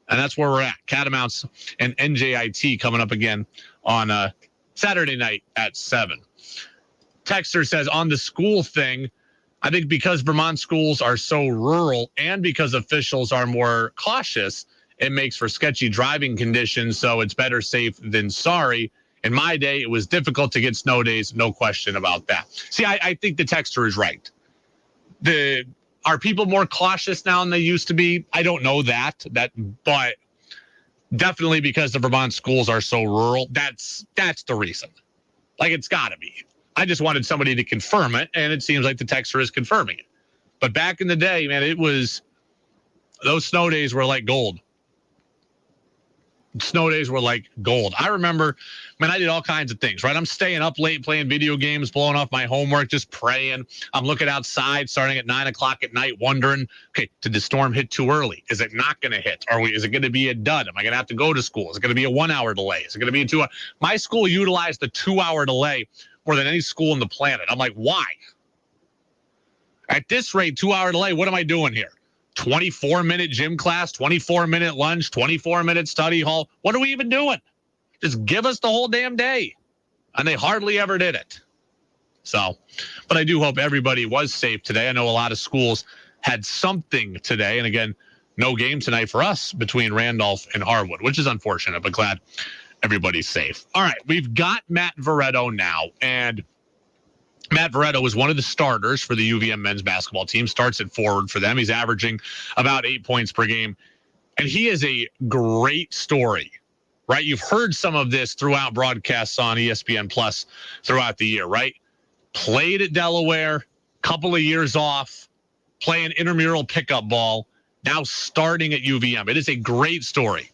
And that's where we're at. Catamounts and NJIT coming up again on Saturday night at 7. Texter says, on the school thing, I think because Vermont schools are so rural and because officials are more cautious, it makes for sketchy driving conditions, so it's better safe than sorry. In my day, it was difficult to get snow days, no question about that. See, I think the texter is right. Are people more cautious now than they used to be? I don't know that, but definitely because the Vermont schools are so rural, that's the reason. Like, it's got to be. I just wanted somebody to confirm it, and it seems like the texter is confirming it. But back in the day, man, those snow days were like gold. Snow days were like gold. I remember, man, I did all kinds of things, right? I'm staying up late playing video games, blowing off my homework, just praying. I'm looking outside starting at 9 o'clock at night, wondering, okay, did the storm hit too early? Is it not going to hit? Is it going to be a dud? Am I going to have to go to school? Is it going to be a 1 hour delay? Is it going to be a 2 hour? My school utilized the 2 hour delay more than any school on the planet. I'm like, why? At this rate, 2 hour delay, what am I doing here? 24-minute gym class, 24-minute lunch, 24-minute study hall. What are we even doing? Just give us the whole damn day. And they hardly ever did it. So, but I do hope everybody was safe today. I know a lot of schools had something today. And again, no game tonight for us between Randolph and Harwood, which is unfortunate, but glad everybody's safe. All right, we've got Matt Veretto now. And Matt Veretto is one of the starters for the UVM men's basketball team, starts at forward for them. He's averaging about 8 points per game. And he is a great story, right? You've heard some of this throughout broadcasts on ESPN Plus throughout the year, right? Played at Delaware, couple of years off, playing intramural pickup ball, now starting at UVM. It is a great story.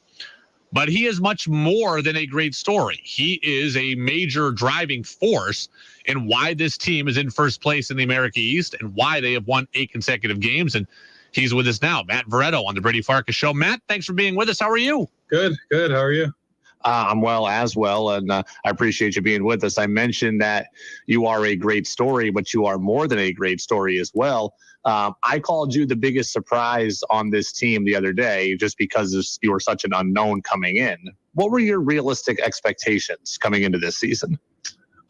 But he is much more than a great story. He is a major driving force in why this team is in first place in the America East and why they have won 8 consecutive games. And he's with us now, Matt Veretto on the Brady Farkas Show. Matt, thanks for being with us. How are you? Good. How are you? I'm well, and I appreciate you being with us. I mentioned that you are a great story, but you are more than a great story as well. I called you the biggest surprise on this team the other day just because you were such an unknown coming in. What were your realistic expectations coming into this season?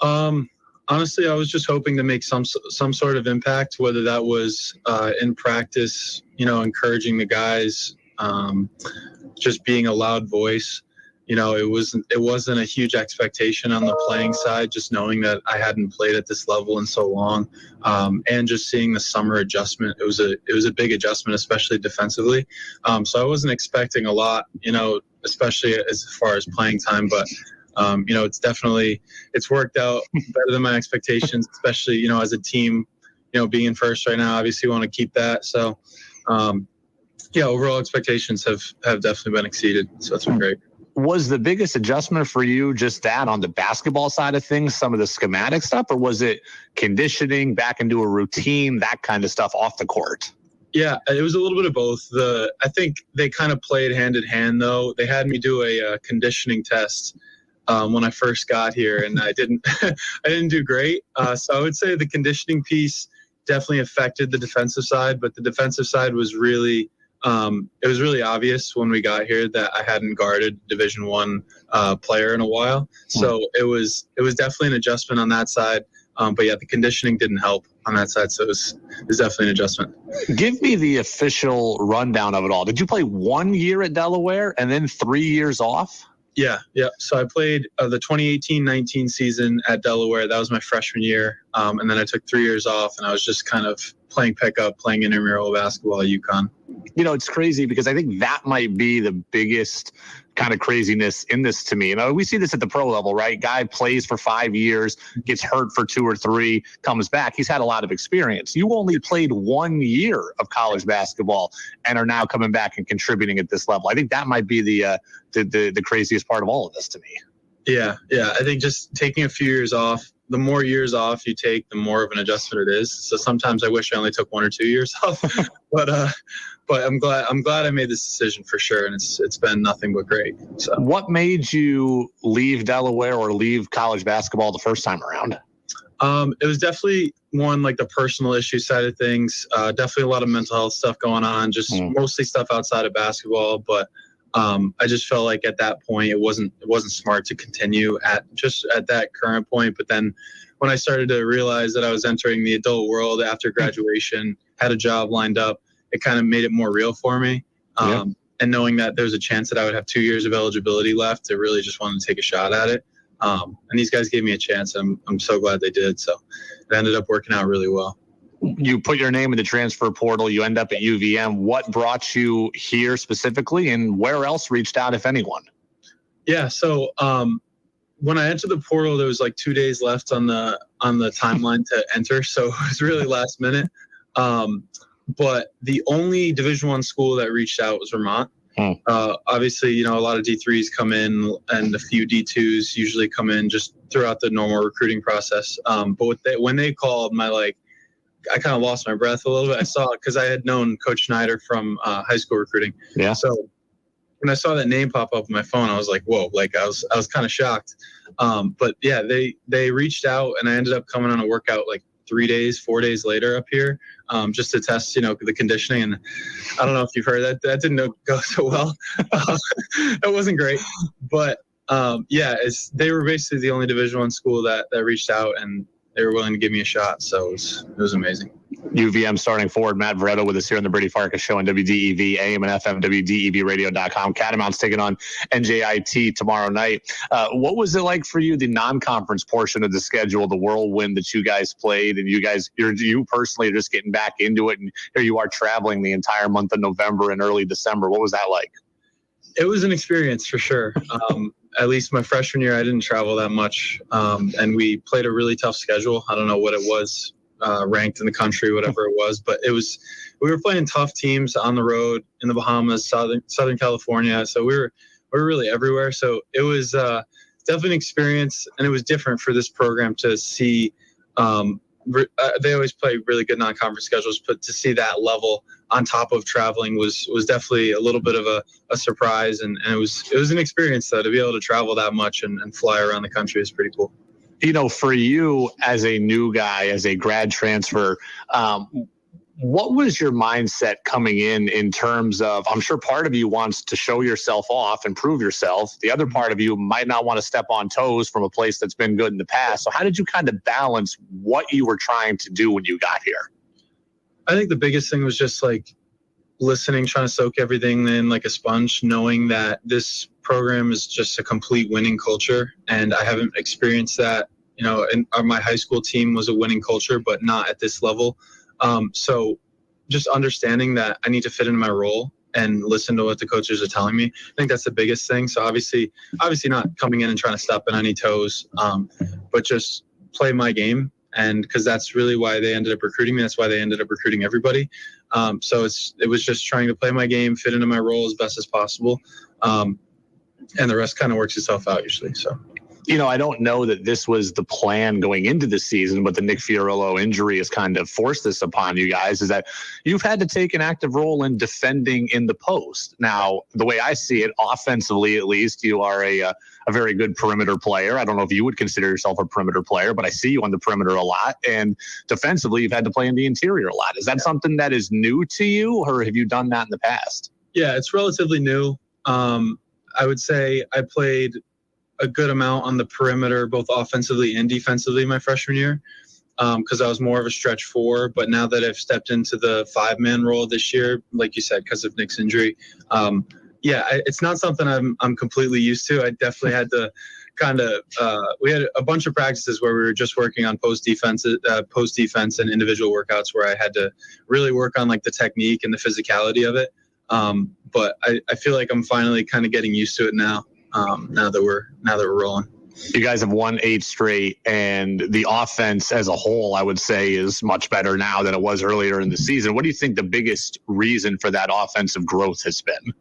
Honestly, I was just hoping to make some sort of impact, whether that was in practice, encouraging the guys, just being a loud voice. It wasn't a huge expectation on the playing side, just knowing that I hadn't played at this level in so long, and just seeing the summer adjustment. It was a big adjustment, especially defensively. So I wasn't expecting a lot, especially as far as playing time, but it's worked out better than my expectations, especially, as a team, being in first right now, obviously want to keep that. So, overall expectations have definitely been exceeded. So that's been great. Was the biggest adjustment for you just that on the basketball side of things, some of the schematic stuff, or was it conditioning, back into a routine, that kind of stuff off the court? Yeah, it was a little bit of both. I think they kind of played hand in hand, though. They had me do a conditioning test when I first got here, and I didn't do great. So I would say the conditioning piece definitely affected the defensive side, but the defensive side was really it was really obvious when we got here that I hadn't guarded Division I player in a while. So it was definitely an adjustment on that side. But yeah, the conditioning didn't help on that side. So it was definitely an adjustment. Give me the official rundown of it all. Did you play 1 year at Delaware and then 3 years off? Yeah. So I played the 2018-19 season at Delaware. That was my freshman year. And then I took 3 years off, and I was just kind of playing pickup, playing intramural basketball at UConn. It's crazy because I think that might be the biggest kind of craziness in this to me. We see this at the pro level, right? Guy plays for 5 years, gets hurt for 2 or 3, comes back. He's had a lot of experience. You only played 1 year of college basketball and are now coming back and contributing at this level. I think that might be the craziest part of all of this to me. Yeah. I think just taking a few years off, the more years off you take, the more of an adjustment it is. So sometimes I wish I only took 1 or 2 years off, but I'm glad I made this decision for sure, and it's been nothing but great. So what made you leave Delaware or leave college basketball the first time around? It was definitely one, like the personal issue side of things. Definitely a lot of mental health stuff going on, just mostly stuff outside of basketball. But I just felt like at that point it wasn't smart to continue at that current point. But then when I started to realize that I was entering the adult world after graduation, had a job lined up, it kind of made it more real for me. And knowing that there was a chance that I would have 2 years of eligibility left, I really just wanted to take a shot at it. And these guys gave me a chance. I'm so glad they did. So it ended up working out really well. You put your name in the transfer portal. You end up at UVM. What brought you here specifically, and where else reached out, if anyone? Yeah. So when I entered the portal, there was like 2 days left on the timeline to enter. So it was really last minute. But the only Division I school that reached out was Vermont. Obviously, a lot of D3s come in and a few D2s usually come in just throughout the normal recruiting process. But when they called, I kind of lost my breath a little bit. I saw it because I had known Coach Schneider from high school recruiting. Yeah. So when I saw that name pop up on my phone, I was like, whoa, like I was kind of shocked. But yeah, they reached out and I ended up coming on a workout like 4 days later up here, just to test, the conditioning. And I don't know if you've heard that didn't go so well. It wasn't great, but they were basically the only Division I school that reached out and they were willing to give me a shot. So it was amazing. UVM starting forward Matt Veretto with us here on the Brady Farkas Show on WDEV, AM and FM, WDEVradio.com. Catamounts taking on NJIT tomorrow night. What was it like for you, the non-conference portion of the schedule, the whirlwind that you guys played, and you personally are just getting back into it, and here you are traveling the entire month of November and early December. What was that like? It was an experience for sure. At least my freshman year, I didn't travel that much, and we played a really tough schedule. I don't know what it was. Ranked in the country, whatever it was, but we were playing tough teams on the road in the Bahamas, Southern California. So we were really everywhere. So it was definitely an experience, and it was different for this program to see. They always play really good non-conference schedules, but to see that level on top of traveling was definitely a little bit of a surprise, and it was an experience though, to be able to travel that much and fly around the country is pretty cool. For you as a new guy, as a grad transfer, what was your mindset coming in terms of, I'm sure part of you wants to show yourself off and prove yourself. The other part of you might not want to step on toes from a place that's been good in the past. So how did you kind of balance what you were trying to do when you got here? I think the biggest thing was just like listening, trying to soak everything in like a sponge, knowing that this program is just a complete winning culture, and I haven't experienced that. And my high school team was a winning culture, but not at this level. So just understanding that I need to fit into my role and listen to what the coaches are telling me. I think that's the biggest thing. So obviously not coming in and trying to step on any toes, but just play my game. And because that's really why they ended up recruiting me. That's why they ended up recruiting everybody. So it was just trying to play my game, fit into my role as best as possible. And the rest kind of works itself out usually. So, I don't know that this was the plan going into the season, but the Nick Fiorillo injury has kind of forced this upon you guys, is that you've had to take an active role in defending in the post. Now, the way I see it, offensively at least, you are a very good perimeter player. I don't know if you would consider yourself a perimeter player, but I see you on the perimeter a lot. And defensively, you've had to play in the interior a lot. Is that something that is new to you, or have you done that in the past? Yeah, it's relatively new. I would say I played a good amount on the perimeter, both offensively and defensively my freshman year, because I was more of a stretch four. But now that I've stepped into the 5-man role this year, like you said, because of Nick's injury, it's not something I'm completely used to. I definitely had to kind of we had a bunch of practices where we were just working on post defense and individual workouts where I had to really work on like the technique and the physicality of it. But I feel like I'm finally kind of getting used to it now. Now that we're rolling. You guys have won 8 straight, and the offense as a whole, I would say, is much better now than it was earlier in the season. What do you think the biggest reason for that offensive growth has been?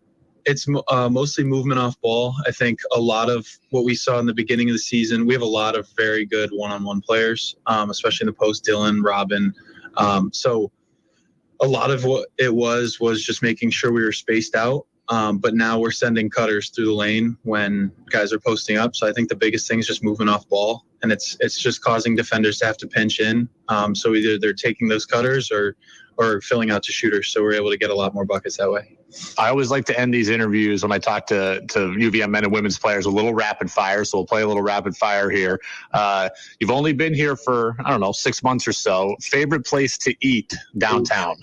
It's mostly movement off ball. I think a lot of what we saw in the beginning of the season, we have a lot of very good one-on-one players, especially in the post, Dylan, Robin. So a lot of what it was just making sure we were spaced out. But now we're sending cutters through the lane when guys are posting up. So I think the biggest thing is just moving off ball, and it's just causing defenders to have to pinch in. So either they're taking those cutters or filling out to shooters. So we're able to get a lot more buckets that way. I always like to end these interviews when I talk to UVM men and women's players a little rapid fire. So we'll play a little rapid fire here. You've only been here for, 6 months or so. Favorite place to eat downtown?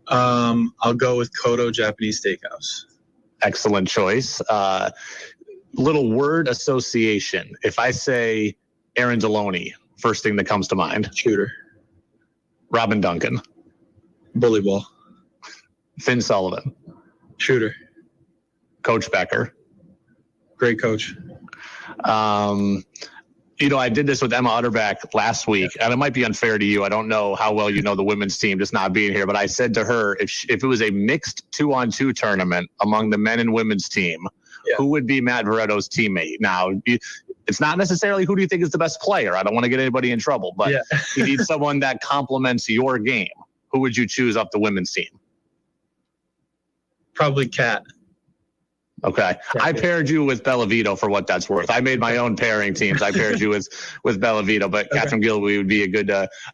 I'll go with Kodo Japanese Steakhouse. Excellent choice. Little word association. If I say Aaron Deloney, first thing that comes to mind. Shooter. Robin Duncan. Bully ball. Finn Sullivan. Shooter. Coach Becker. Great coach. I did this with Emma Utterback last week, and it might be unfair to you. I don't know how well you know the women's team, just not being here. But I said to her, if it was a mixed 2-on-2 tournament among the men and women's team, who would be Matt Veretto's teammate? Now, it's not necessarily who do you think is the best player. I don't want to get anybody in trouble, but you need someone that complements your game. Who would you choose off the women's team? Probably Kat. Okay. I paired you with Bellavito for what that's worth. I made my own pairing teams. I paired you with Bellavito, but Catherine Gilby would be a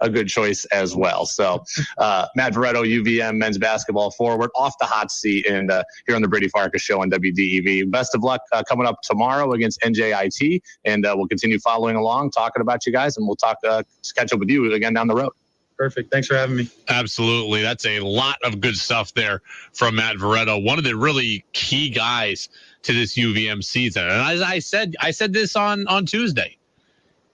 good choice as well. So Matt Veretto, UVM men's basketball forward, off the hot seat and here on the Brady Farkas show on WDEV. Best of luck coming up tomorrow against NJIT, and we'll continue following along, talking about you guys, and we'll catch up with you again down the road. Perfect. Thanks for having me. Absolutely. That's a lot of good stuff there from Matt Veretto, one of the really key guys to this UVM season. And as I said this on Tuesday,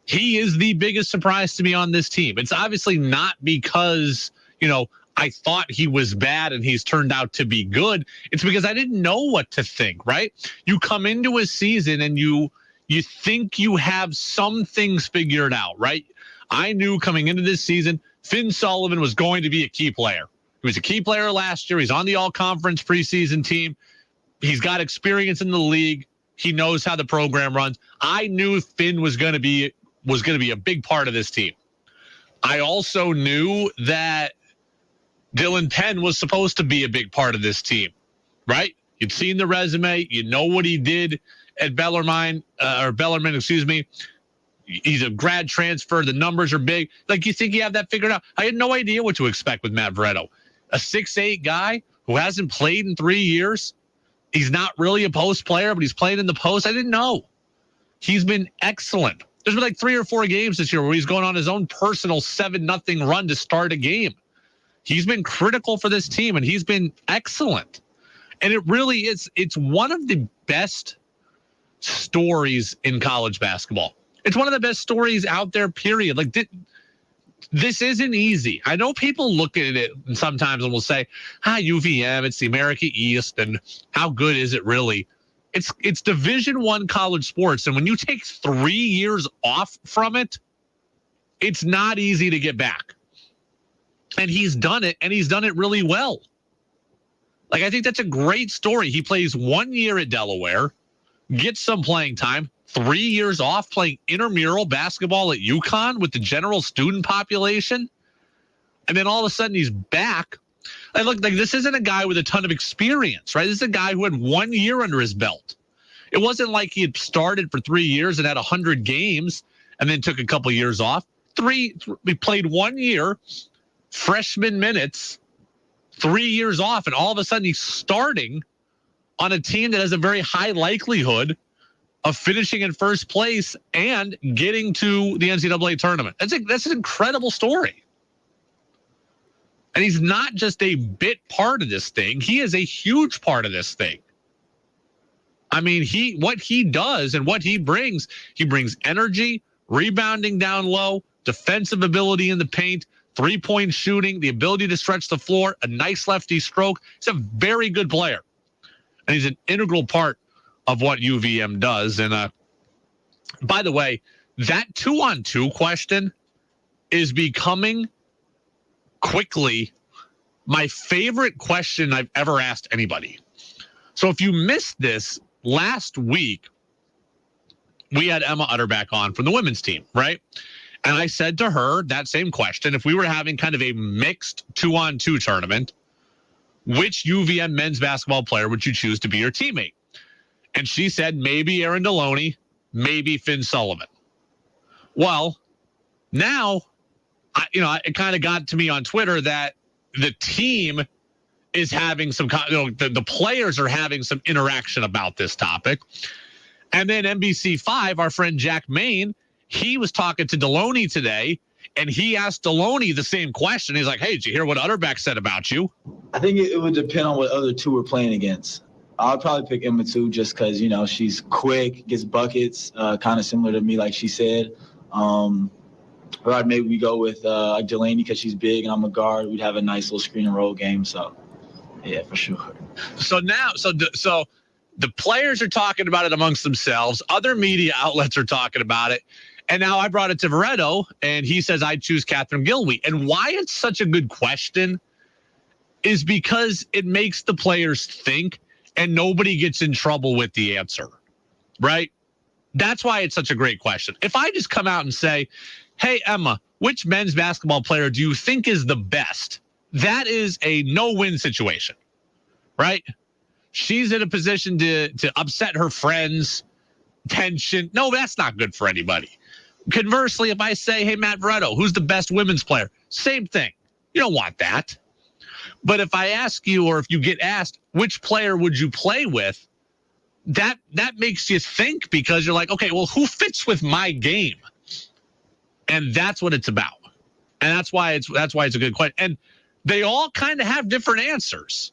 he is the biggest surprise to me on this team. It's obviously not because, I thought he was bad and he's turned out to be good. It's because I didn't know what to think, right? You come into a season and you think you have some things figured out, right? I knew coming into this season, Finn Sullivan was going to be a key player. He was a key player last year. He's on the all-conference preseason team. He's got experience in the league. He knows how the program runs. I knew Finn was going to be a big part of this team. I also knew that Dylan Penn was supposed to be a big part of this team, right? You'd seen the resume. You know what he did at Bellarmine. He's a grad transfer. The numbers are big. Like, you think you have that figured out. I had no idea what to expect with Matt Veretto. A 6'8" guy who hasn't played in 3 years. He's not really a post player, but he's played in the post. I didn't know. He's been excellent. There's been like 3 or 4 games this year where he's going on his own personal 7-0 run to start a game. He's been critical for this team, and he's been excellent. And it really is. It's one of the best stories in college basketball. It's one of the best stories out there, period. Like, this isn't easy. I know people look at it sometimes and will say, UVM, it's the America East, and how good is it really? It's Division I college sports, and when you take 3 years off from it, it's not easy to get back. And he's done it, and he's done it really well. Like, I think that's a great story. He plays 1 year at Delaware, gets some playing time, 3 years off playing intramural basketball at UConn with the general student population. And then all of a sudden he's back. And look, like, this isn't a guy with a ton of experience, right? This is a guy who had 1 year under his belt. It wasn't like he had started for 3 years and had 100 games and then took a couple of years off. He played 1 year, freshman minutes, 3 years off. And all of a sudden he's starting on a team that has a very high likelihood of finishing in first place and getting to the NCAA tournament. That's an incredible story. And he's not just a bit part of this thing. He is a huge part of this thing. I mean, what he does and what he brings energy, rebounding down low, defensive ability in the paint, 3-point shooting, the ability to stretch the floor, a nice lefty stroke. He's a very good player. And he's an integral part of what UVM does. And by the way, that 2-on-2 question is becoming quickly my favorite question I've ever asked anybody. So if you missed this last week, we had Emma Utterback on from the women's team, right? And I said to her that same question, if we were having kind of a mixed 2-on-2 tournament, which UVM men's basketball player would you choose to be your teammate? And she said, maybe Aaron Deloney, maybe Finn Sullivan. Well, now, it kind of got to me on Twitter that the team is having some, the players are having some interaction about this topic. And then NBC5, our friend Jack Main, he was talking to Deloney today, and he asked Deloney the same question. He's like, hey, did you hear what Utterback said about you? I think it would depend on what other two we're playing against. I'll probably pick Emma too, just because, she's quick, gets buckets, kind of similar to me, like she said. Or maybe we go with Delaney because she's big and I'm a guard. We'd have a nice little screen and roll game. So, yeah, for sure. So now, so the players are talking about it amongst themselves. Other media outlets are talking about it. And now I brought it to Veretto, and he says I'd choose Catherine Gilwey. And why it's such a good question is because it makes the players think, and nobody gets in trouble with the answer, right? That's why it's such a great question. If I just come out and say, hey, Emma, which men's basketball player do you think is the best? That is a no-win situation, right? She's in a position to upset her friends, tension. No, that's not good for anybody. Conversely, if I say, hey, Matt Veretto, who's the best women's player? Same thing. You don't want that. But if I ask you, or if you get asked, which player would you play with? That makes you think, because you're like, okay, well, who fits with my game? And that's what it's about. And that's why it's a good question. And they all kind of have different answers,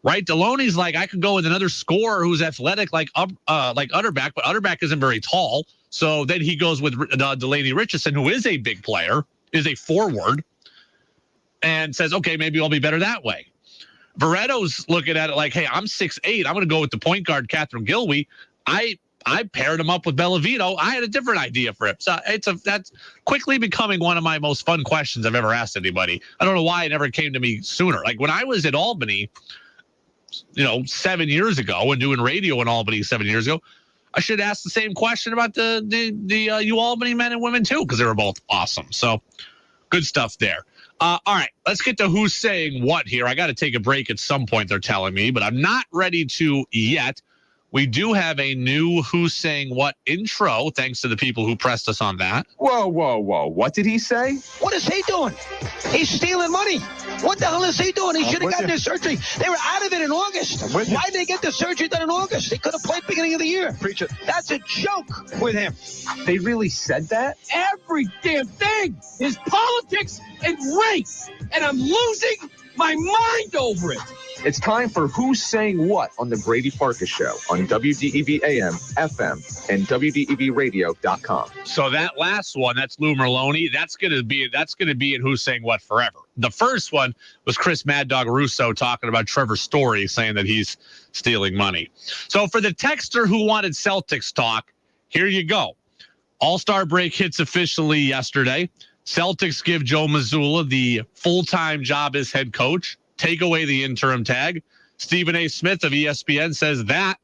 right? Deloney's like, I could go with another scorer who's athletic like Utterback, but Utterback isn't very tall. So then he goes with Delaney Richardson, who is a big player, is a forward, and says, okay, maybe I'll be better that way. Veretto's looking at it like, hey, I'm 6'8". I'm going to go with the point guard, Catherine Gilwey. I paired him up with Bellavito. I had a different idea for him. So that's quickly becoming one of my most fun questions I've ever asked anybody. I don't know why it never came to me sooner. Like when I was at Albany, 7 years ago, and doing radio in Albany 7 years ago, I should ask the same question about the UAlbany men and women too, because they were both awesome. So good stuff there. All right, let's get to who's saying what here. I got to take a break at some point, they're telling me, but I'm not ready to yet. We do have a new Who's Saying What intro, thanks to the people who pressed us on that. Whoa. What did he say? What is he doing? He's stealing money. What the hell is he doing? He should have gotten his surgery. They were out of it in August. Why did they get the surgery done in August? They could have played beginning of the year. Preacher. That's a joke with him. They really said that? Every damn thing is politics and race. And I'm losing my mind over it. It's time for Who's Saying What on the Brady Farkas Show on WDEV AM, FM, and WDEVradio.com. So that last one, that's Lou Merlone. That's gonna be in Who's Saying What forever. The first one was Chris Mad Dog Russo talking about Trevor Story, saying that he's stealing money. So for the texter who wanted Celtics talk, here you go. All-Star break hits officially yesterday. Celtics give Joe Mazzulla the full-time job as head coach. Take away the interim tag. Stephen A. Smith of ESPN says that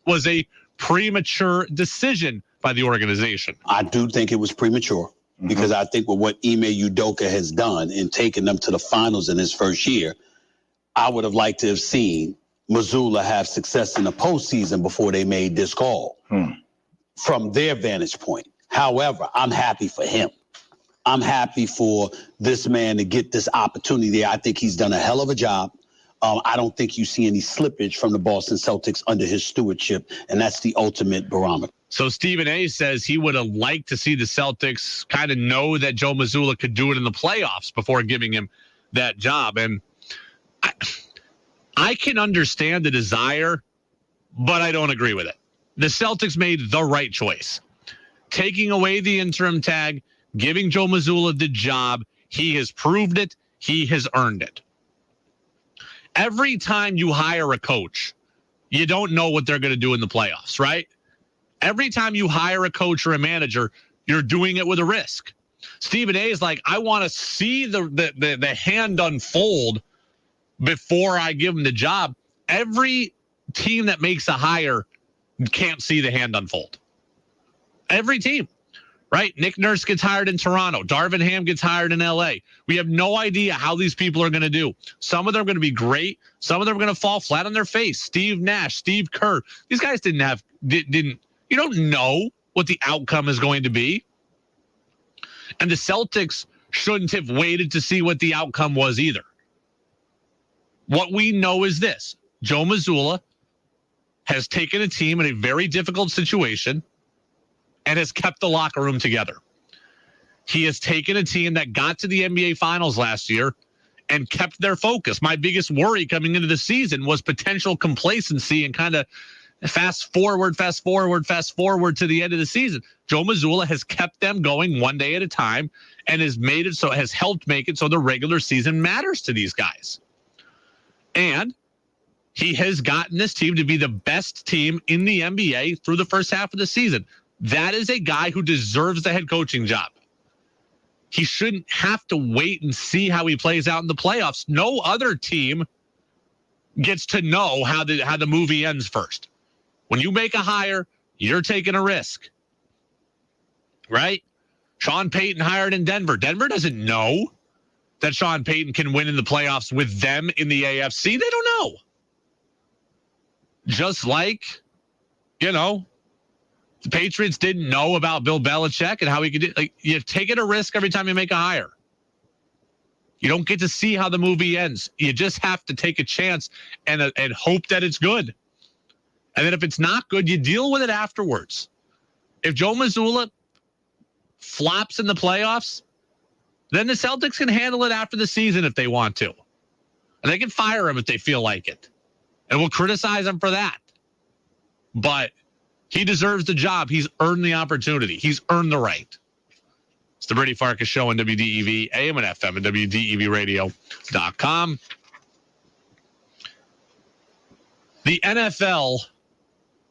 was a premature decision by the organization. I do think it was premature because I think with what Ime Udoka has done in taking them to the finals in his first year, I would have liked to have seen Mazzulla have success in the postseason before they made this call from their vantage point. However, I'm happy for him. I'm happy for this man to get this opportunity. I think he's done a hell of a job. I don't think you see any slippage from the Boston Celtics under his stewardship, and that's the ultimate barometer. So Stephen A. says he would have liked to see the Celtics kind of know that Joe Mazzulla could do it in the playoffs before giving him that job. And I can understand the desire, but I don't agree with it. The Celtics made the right choice. Taking away the interim tag, giving Joe Mazzulla the job. He has proved it. He has earned it. Every time you hire a coach, you don't know what they're going to do in the playoffs, right? Every time you hire a coach or a manager, you're doing it with a risk. Stephen A. is like, I want to see the hand unfold before I give him the job. Every team that makes a hire can't see the hand unfold. Every team, right? Nick Nurse gets hired in Toronto. Darvin Ham gets hired in LA. We have no idea how these people are going to do. Some of them are going to be great. Some of them are going to fall flat on their face. Steve Nash, Steve Kerr. These guys didn't, you don't know what the outcome is going to be. And the Celtics shouldn't have waited to see what the outcome was either. What we know is this. Joe Mazzulla has taken a team in a very difficult situation and has kept the locker room together. He has taken a team that got to the NBA Finals last year and kept their focus. My biggest worry coming into the season was potential complacency and kind of fast forward to the end of the season. Joe Mazzulla has kept them going one day at a time and has helped make it so the regular season matters to these guys. And he has gotten this team to be the best team in the NBA through the first half of the season. That is a guy who deserves the head coaching job. He shouldn't have to wait and see how he plays out in the playoffs. No other team gets to know how the movie ends first. When you make a hire, you're taking a risk, right? Sean Payton hired in Denver. Denver doesn't know that Sean Payton can win in the playoffs with them in the AFC. They don't know. Just like, the Patriots didn't know about Bill Belichick and how he could do. Like, you're taking a risk every time you make a hire. You don't get to see how the movie ends. You just have to take a chance and hope that it's good. And then if it's not good, you deal with it afterwards. If Joe Mazzulla flops in the playoffs, then the Celtics can handle it after the season if they want to. And they can fire him if they feel like it. And we'll criticize him for that. But he deserves the job. He's earned the opportunity. He's earned the right. It's the Brady Farkas Show on WDEV, AM and FM, and WDEVradio.com. The NFL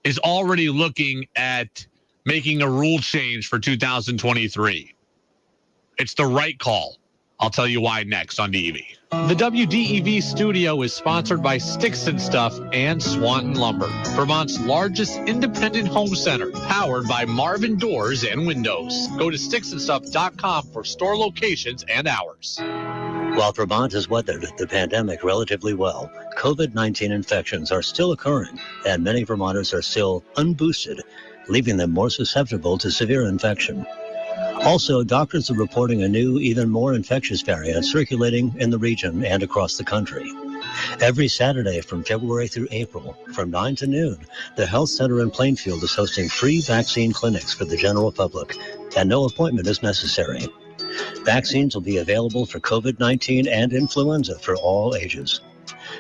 is already looking at making a rule change for 2023. It's the right call. I'll tell you why next on DEV. The WDEV studio is sponsored by Sticks and Stuff and Swanton Lumber, Vermont's largest independent home center, powered by Marvin Doors and Windows. Go to sticksandstuff.com for store locations and hours. While Vermont has weathered the pandemic relatively well, COVID-19 infections are still occurring, and many Vermonters are still unboosted, leaving them more susceptible to severe infection. Also, doctors are reporting a new, even more infectious variant circulating in the region and across the country. Every Saturday from February through April, from 9 to noon, the Health Center in Plainfield is hosting free vaccine clinics for the general public, and no appointment is necessary. Vaccines will be available for COVID-19 and influenza for all ages.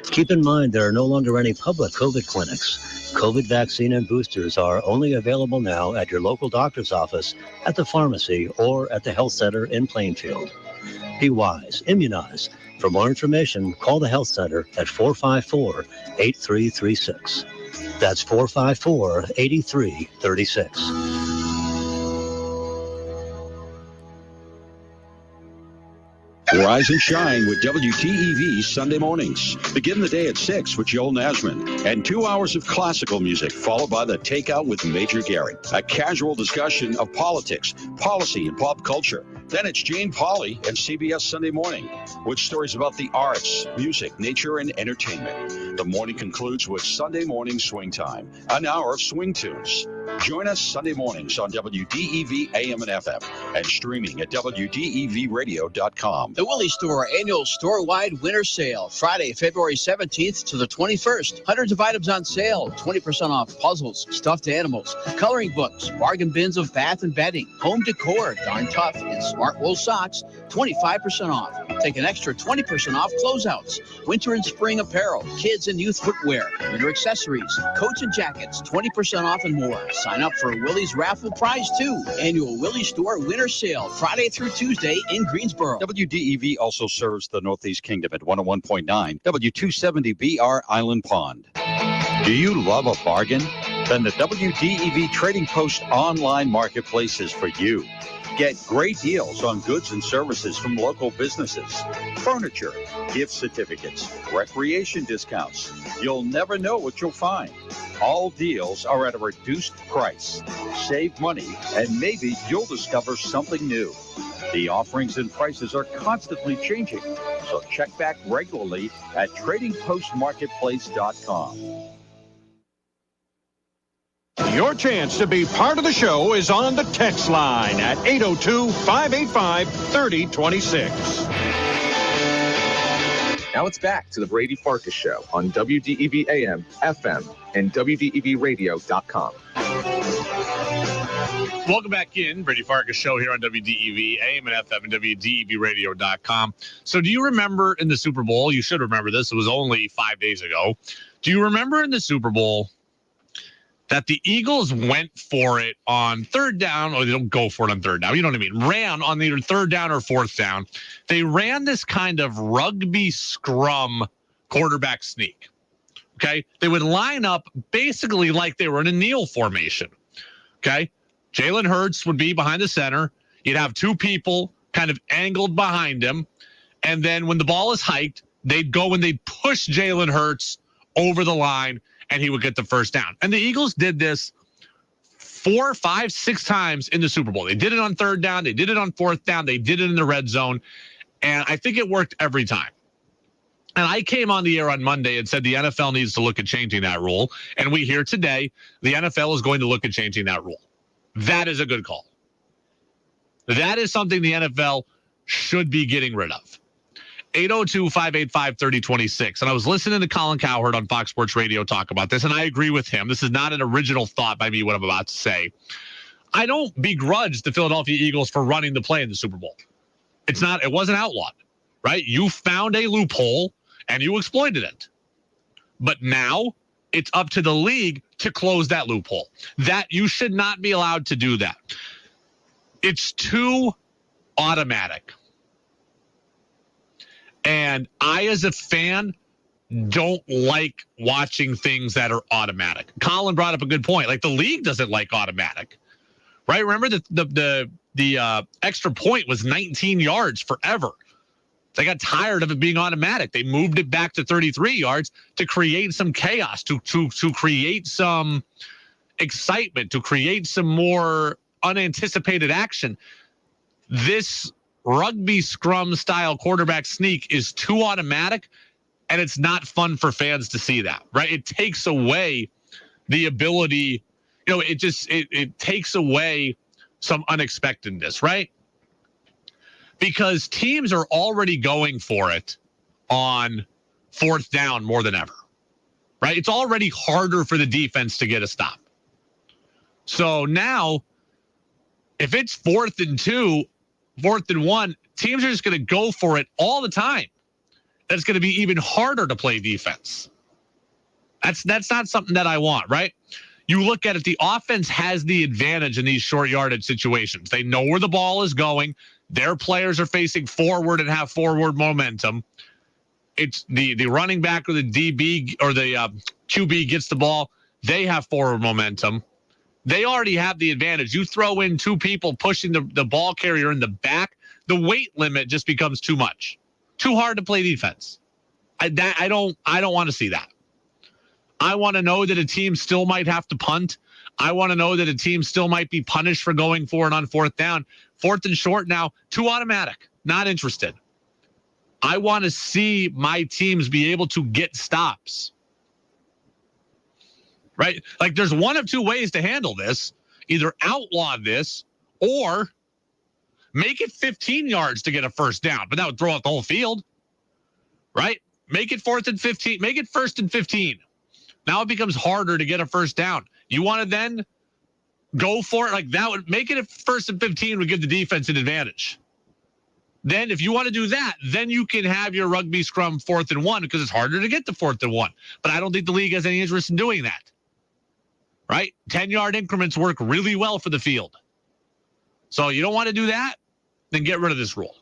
Keep in mind there are no longer any public COVID clinics. COVID vaccine and boosters are only available now at your local doctor's office, at the pharmacy, or at the health center in Plainfield. Be wise, immunize. For more information, call the health center at 454-8336. That's 454-8336. Rise and shine with WTEV Sunday mornings. Begin the day at 6 with Joel Nasman and 2 hours of classical music, followed by the Takeout with Major Gary. A casual discussion of politics, policy, and pop culture. Then it's Jane Pauley and CBS Sunday Morning with stories about the arts, music, nature, and entertainment. The morning concludes with Sunday Morning Swing Time, an hour of swing tunes. Join us Sunday mornings on WDEV AM and FM and streaming at WDEVradio.com. The Willie Store annual store-wide winter sale, Friday, February 17th to the 21st. Hundreds of items on sale, 20% off puzzles, stuffed animals, coloring books, bargain bins of bath and bedding, home decor, Darn Tough, and smart wool socks, 25% off. Take an extra 20% off closeouts, winter and spring apparel, kids and youth footwear, winter accessories, coats and jackets, 20% off and more. Sign up for Willie's raffle prize too. Annual Willie Store winter sale, Friday through Tuesday in Greensboro. WDEV also serves the Northeast Kingdom at 101.9 W270BR Island Pond. Do you love a bargain? Then the WDEV Trading Post online marketplace is for you. Get great deals on goods and services from local businesses, furniture, gift certificates, recreation discounts. You'll never know what you'll find. All deals are at a reduced price. Save money, and maybe you'll discover something new. The offerings and prices are constantly changing, so check back regularly at tradingpostmarketplace.com. Your chance to be part of the show is on the text line at 802-585-3026. Now it's back to the Brady Farkas Show on WDEV AM, FM, and WDEVradio.com. Welcome back in. Brady Farkas Show here on WDEV AM and FM and WDEVradio.com. So do you remember in the Super Bowl, you should remember this, it was only 5 days ago. Do you remember in the Super Bowl that the Eagles went for it on third down, or they don't go for it on third down, you know what I mean, ran on either third down or fourth down. They ran this kind of rugby scrum quarterback sneak, okay? They would line up basically like they were in a kneel formation, okay? Jalen Hurts would be behind the center. You'd have two people kind of angled behind him, and then when the ball is hiked, they'd go and they'd push Jalen Hurts over the line, and he would get the first down. And the Eagles did this 4, 5, 6 times in the Super Bowl. They did it on third down. They did it on fourth down. They did it in the red zone. And I think it worked every time. And I came on the air on Monday and said the NFL needs to look at changing that rule. And we hear today the NFL is going to look at changing that rule. That is a good call. That is something the NFL should be getting rid of. 802-585-3026. And I was listening to Colin Cowherd on Fox Sports Radio talk about this, and I agree with him. This is not an original thought by me, what I'm about to say. I don't begrudge the Philadelphia Eagles for running the play in the Super Bowl. It wasn't outlawed, right? You found a loophole, and you exploited it. But now it's up to the league to close that loophole. That you should not be allowed to do that. It's too automatic. And I, as a fan, don't like watching things that are automatic. Colin brought up a good point. Like, the league doesn't like automatic, right? Remember the extra point was 19 yards forever. They got tired of it being automatic. They moved it back to 33 yards to create some chaos, to create some excitement, to create some more unanticipated action. This rugby scrum style quarterback sneak is too automatic, and it's not fun for fans to see that, right? It takes away the ability, it takes away some unexpectedness, right? Because teams are already going for it on fourth down more than ever, right? It's already harder for the defense to get a stop. So now, if it's 4th and 2, 4th and 1, teams are just going to go for it all the time. That's going to be even harder to play defense. That's not something that I want, right? You look at it, the offense has the advantage in these short yardage situations. They know where the ball is going. Their players are facing forward and have forward momentum. It's the running back or the DB or the QB gets the ball. They have forward momentum. They already have the advantage. You throw in two people pushing the ball carrier in the back, the weight limit just becomes too much. Too hard to play defense. I don't want to see that. I want to know that a team still might have to punt. I want to know that a team still might be punished for going for it on fourth down. 4th and short now, too automatic. Not interested. I want to see my teams be able to get stops. Right? Like, there's one of two ways to handle this. Either outlaw this or make it 15 yards to get a first down, but that would throw out the whole field. Right? Make it 4th and 15. Make it 1st and 15. Now it becomes harder to get a first down. You want to then go for it? Like, that would make it a 1st and 15 would give the defense an advantage. Then if you want to do that, then you can have your rugby scrum 4th and 1 because it's harder to get to 4th and 1. But I don't think the league has any interest in doing that. Right? 10-yard increments work really well for the field. So you don't want to do that? Then get rid of this rule.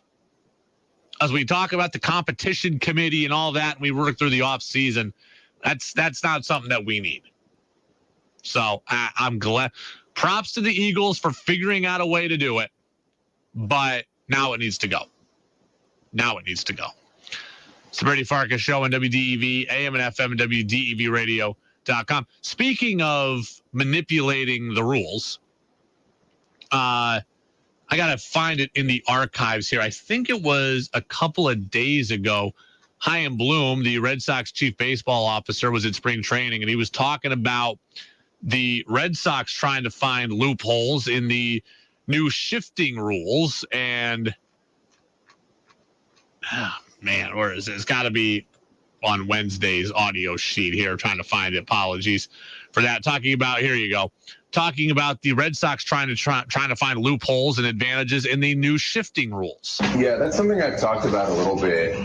As we talk about the competition committee and all that, and we work through the off season, that's not something that we need. So I'm glad. Props to the Eagles for figuring out a way to do it. but now it needs to go. Now it needs to go. It's the Brady Farkas Show on WDEV, AM and FM, and WDEVradio.com. Speaking of manipulating the rules, I got to find it in the archives here. I think it was a couple of days ago. Chaim Bloom, the Red Sox chief baseball officer, was at spring training, and he was talking about the Red Sox trying to find loopholes in the new shifting rules. And, man, where is it? It's got to be on Wednesday's audio sheet here. Trying to find it. Apologies for that. Talking about, here you go. Talking about the Red Sox trying to find loopholes and advantages in the new shifting rules. Yeah, that's something I've talked about a little bit,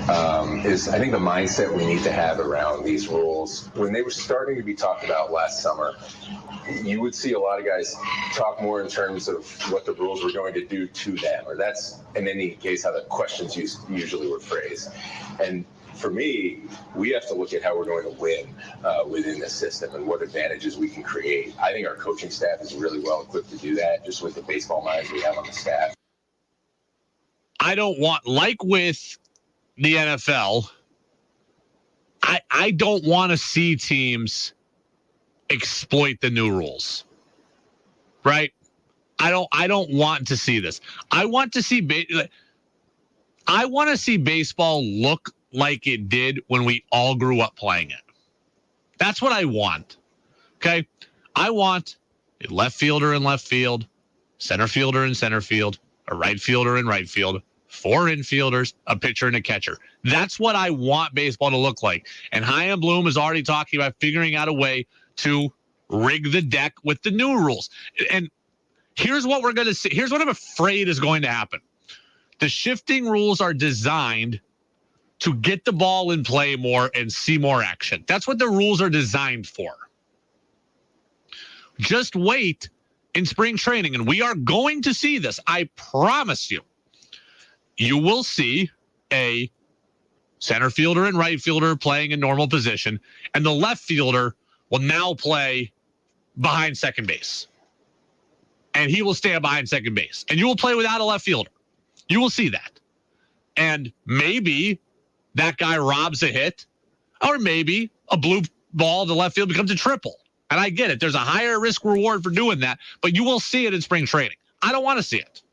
is I think the mindset we need to have around these rules. When they were starting to be talked about last summer, you would see a lot of guys talk more in terms of what the rules were going to do to them, or that's, in any case, how the questions usually were phrased. And for me, we have to look at how we're going to win within this system and what advantages we can create. I think our coaching staff is really well equipped to do that, just with the baseball minds we have on the staff. I don't want, like with the NFL, I don't want to see teams exploit the new rules, right? I don't want to see this. I want to see baseball look like it did when we all grew up playing it. That's what I want. Okay? I want a left fielder in left field, center fielder in center field, a right fielder in right field, 4 infielders, a pitcher and a catcher. That's what I want baseball to look like. And Chaim Bloom is already talking about figuring out a way to rig the deck with the new rules. And here's what we're going to see. Here's what I'm afraid is going to happen. The shifting rules are designed to get the ball in play more and see more action. That's what the rules are designed for. Just wait in spring training, and we are going to see this. I promise you. You will see a center fielder and right fielder playing in normal position, and the left fielder will now play behind second base. And he will stand behind second base. And you will play without a left fielder. You will see that. And maybe that guy robs a hit, or maybe a blue ball to left field becomes a triple. And I get it. There's a higher risk reward for doing that, but you will see it in spring training. I don't want to see it.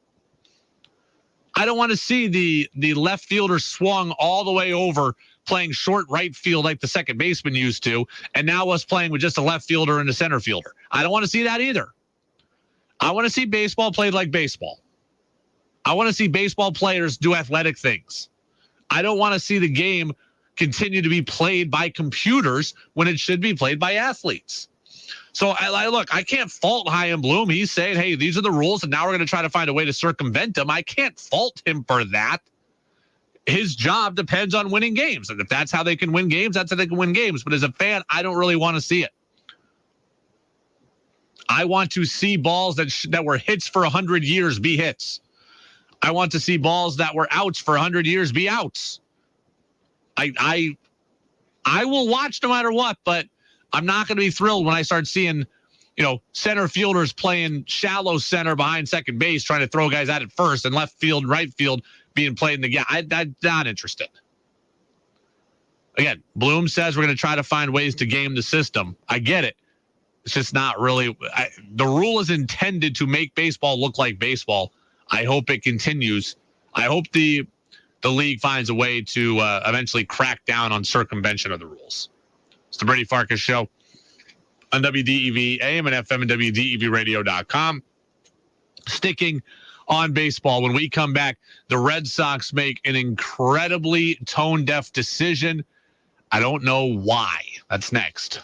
I don't want to see the left fielder swung all the way over playing short right field like the second baseman used to, and now us playing with just a left fielder and a center fielder. I don't want to see that either. I want to see baseball played like baseball. I want to see baseball players do athletic things. I don't want to see the game continue to be played by computers when it should be played by athletes. So I can't fault Chaim Bloom. He's saying, hey, these are the rules, and now we're going to try to find a way to circumvent them. I can't fault him for that. His job depends on winning games. And if that's how they can win games, that's how they can win games. But as a fan, I don't really want to see it. I want to see balls that were hits for 100 years be hits. I want to see balls that were outs for 100 years be outs. I will watch no matter what, but I'm not going to be thrilled when I start seeing, center fielders playing shallow center behind second base, trying to throw guys out at first, and left field, right field being played in the game. I'm not interested. Again, Bloom says we're going to try to find ways to game the system. I get it. It's just not really. The rule is intended to make baseball look like baseball. I hope it continues. I hope the league finds a way to eventually crack down on circumvention of the rules. It's the Brady Farkas Show on WDEV, AM and FM, and WDEVradio.com. Sticking on baseball, when we come back, the Red Sox make an incredibly tone-deaf decision. I don't know why. That's next.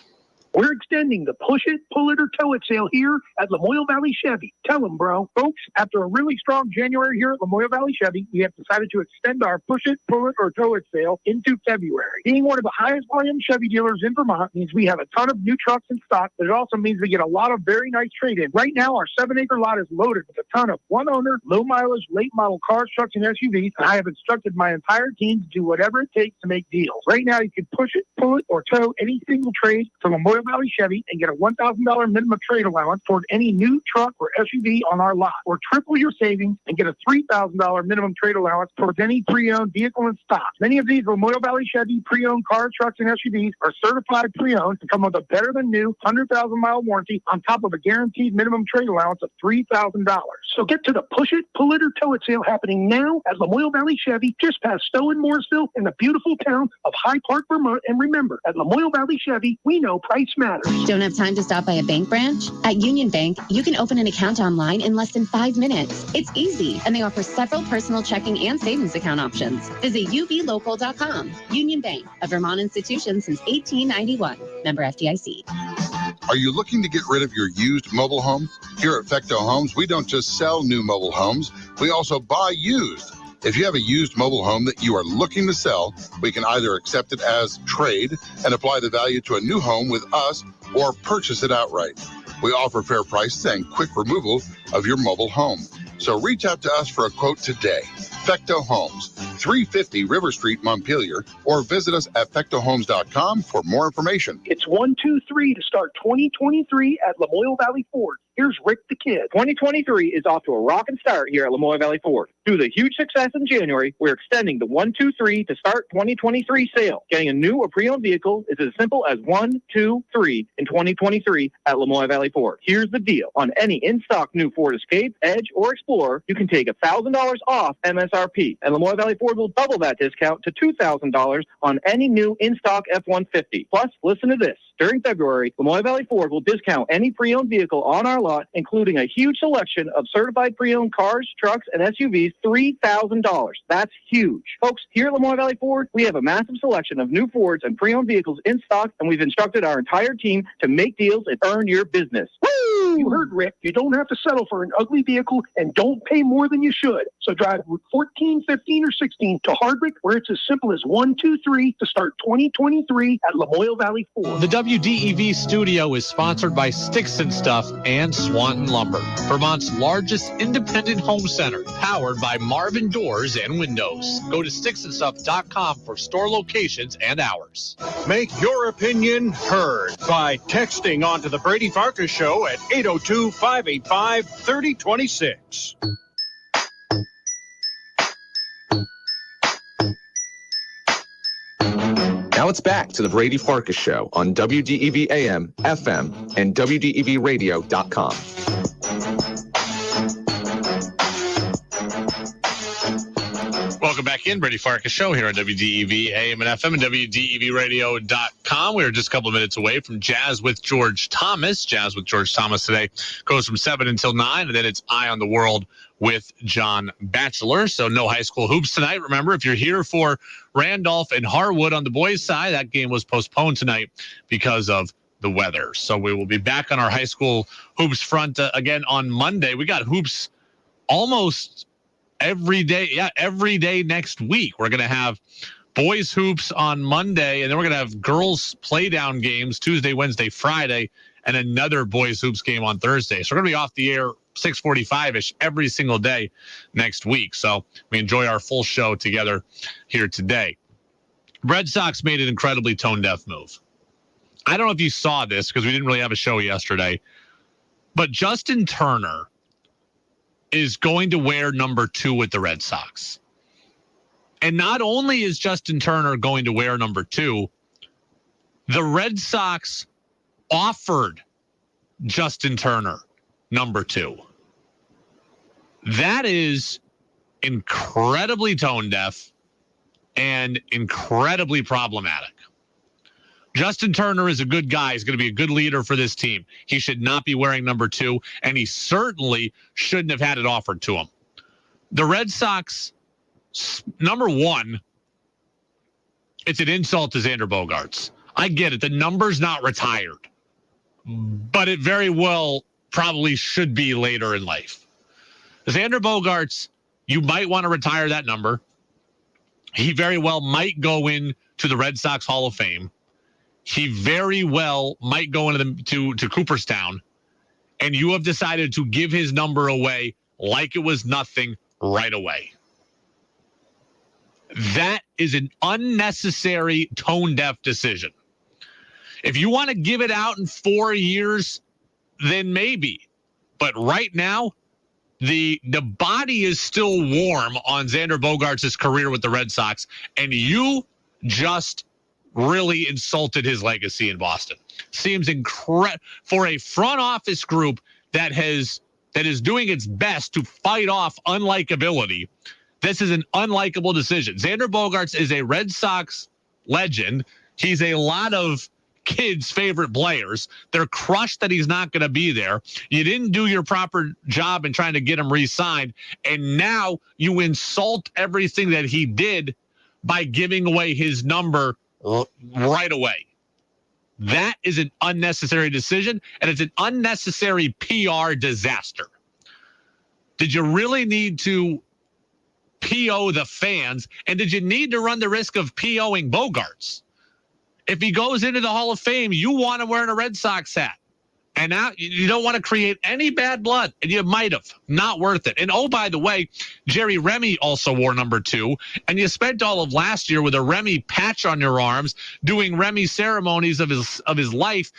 We're extending the push it, pull it, or tow it sale here at Lamoille Valley Chevy. Tell them, bro. Folks, after a really strong January here at Lamoille Valley Chevy, we have decided to extend our push it, pull it, or tow it sale into February. Being one of the highest volume Chevy dealers in Vermont means we have a ton of new trucks in stock, but it also means we get a lot of very nice trade-in. Right now, our 7-acre lot is loaded with a ton of one-owner, low-mileage, late-model cars, trucks, and SUVs, and I have instructed my entire team to do whatever it takes to make deals. Right now, you can push it, pull it, or tow any single trade to Lamoille Lamoille Valley Chevy and get a $1,000 minimum trade allowance toward any new truck or SUV on our lot. Or triple your savings and get a $3,000 minimum trade allowance towards any pre-owned vehicle in stock. Many of these Lamoille Valley Chevy pre-owned cars, trucks, and SUVs are certified pre-owned and come with a better-than-new 100,000-mile warranty on top of a guaranteed minimum trade allowance of $3,000. So get to the Push It, Pull It, or Tow It sale happening now at Lamoille Valley Chevy, just past Stowe and Morrisville in the beautiful town of High Park, Vermont. And remember, at Lamoille Valley Chevy, we know price matters. Don't have time to stop by a bank branch? At Union Bank, you can open an account online in less than 5 minutes. It's easy, and they offer several personal checking and savings account options. Visit ublocal.com. Union Bank, a Vermont institution since 1891. Member FDIC. Are you looking to get rid of your used mobile home? Here at Fecto Homes, we don't just sell new mobile homes, we also buy used. If you have a used mobile home that you are looking to sell, we can either accept it as trade and apply the value to a new home with us or purchase it outright. We offer fair prices and quick removal of your mobile home. So reach out to us for a quote today. Fecto Homes, 350 River Street, Montpelier, or visit us at fectohomes.com for more information. It's 1-2-3 to start 2023 at Lamoille Valley Ford. Here's Rick the Kid. 2023 is off to a rockin' start here at Lamoille Valley Ford. Due to the huge success in January, we're extending the 1-2-3 to start 2023 sale. Getting a new or pre-owned vehicle is as simple as 1-2-3 in 2023 at Lamoille Valley Ford. Here's the deal. On any in-stock new Ford Escape, Edge, or Explorer, you can take $1,000 off MSRP. And Lamoille Valley Ford will double that discount to $2,000 on any new in-stock F-150. Plus, listen to this. During February, Lamoille Valley Ford will discount any pre-owned vehicle on our lot, including a huge selection of certified pre-owned cars, trucks, and SUVs, $3,000. That's huge. Folks, here at Lamoille Valley Ford, we have a massive selection of new Fords and pre-owned vehicles in stock, and we've instructed our entire team to make deals and earn your business. Woo! You heard Rick. You don't have to settle for an ugly vehicle and don't pay more than you should. So drive Route 14, 15, or 16 to Hardwick, where it's as simple as 1-2-3 to start 2023 at Lamoille Valley Ford. The WDEV studio is sponsored by Sticks and Stuff and Swanton Lumber, Vermont's largest independent home center, powered by Marvin Doors and Windows. Go to sticksandstuff.com for store locations and hours. Make your opinion heard by texting onto the Brady Farkas Show at 802-585-3026. Now it's back to the Brady Farkas Show on WDEV AM, FM, and WDEVradio.com. Welcome back in, Brady Farkas Show here on WDEV AM and FM and WDEVradio.com. We are just a couple of minutes away from Jazz with George Thomas. Jazz with George Thomas today goes from 7 until 9, and then it's Eye on the World with John Batchelor. So no high school hoops tonight. Remember, if you're here for Randolph and Harwood on the boys' side, that game was postponed tonight because of the weather. So we will be back on our high school hoops front again on Monday. We got hoops almost every day. Yeah, every day next week. We're going to have boys hoops on Monday, and then we're going to have girls play down games Tuesday, Wednesday, Friday, and another boys hoops game on Thursday. So we're going to be off the air 6:45-ish every single day next week. So we enjoy our full show together here today. Red Sox made an incredibly tone-deaf move. I don't know if you saw this because we didn't really have a show yesterday, but Justin Turner is going to wear number 2 with the Red Sox. And not only is Justin Turner going to wear number 2, the Red Sox offered Justin Turner number 2. That is incredibly tone deaf and incredibly problematic. Justin Turner is a good guy. He's going to be a good leader for this team. He should not be wearing number 2, and he certainly shouldn't have had it offered to him. The Red Sox, number 1, it's an insult to Xander Bogaerts. I get it. The number's not retired, but it very well probably should be later in life. Xander Bogaerts, you might want to retire that number. He very well might go into the Red Sox Hall of Fame. He very well might go into to Cooperstown, and you have decided to give his number away like it was nothing right away. That is an unnecessary tone-deaf decision. If you want to give it out in 4 years, then maybe. But right now, the body is still warm on Xander Bogaerts' career with the Red Sox, and you just really insulted his legacy in Boston. Seems incredible for a front office group that is doing its best to fight off unlikability. This is an unlikable decision. Xander Bogaerts is a Red Sox legend. He's a lot of kids' favorite players. They're crushed that he's not going to be there. You didn't do your proper job in trying to get him re-signed, and now you insult everything that he did by giving away his number right away. That is an unnecessary decision, and it's an unnecessary PR disaster. Did you really need to PO the fans, and did you need to run the risk of POing Bogaerts? If he goes into the Hall of Fame, you want him wearing a Red Sox hat. And now you don't want to create any bad blood, and you might have. Not worth it. And oh, by the way, Jerry Remy also wore number 2, and you spent all of last year with a Remy patch on your arms, doing Remy ceremonies of his life.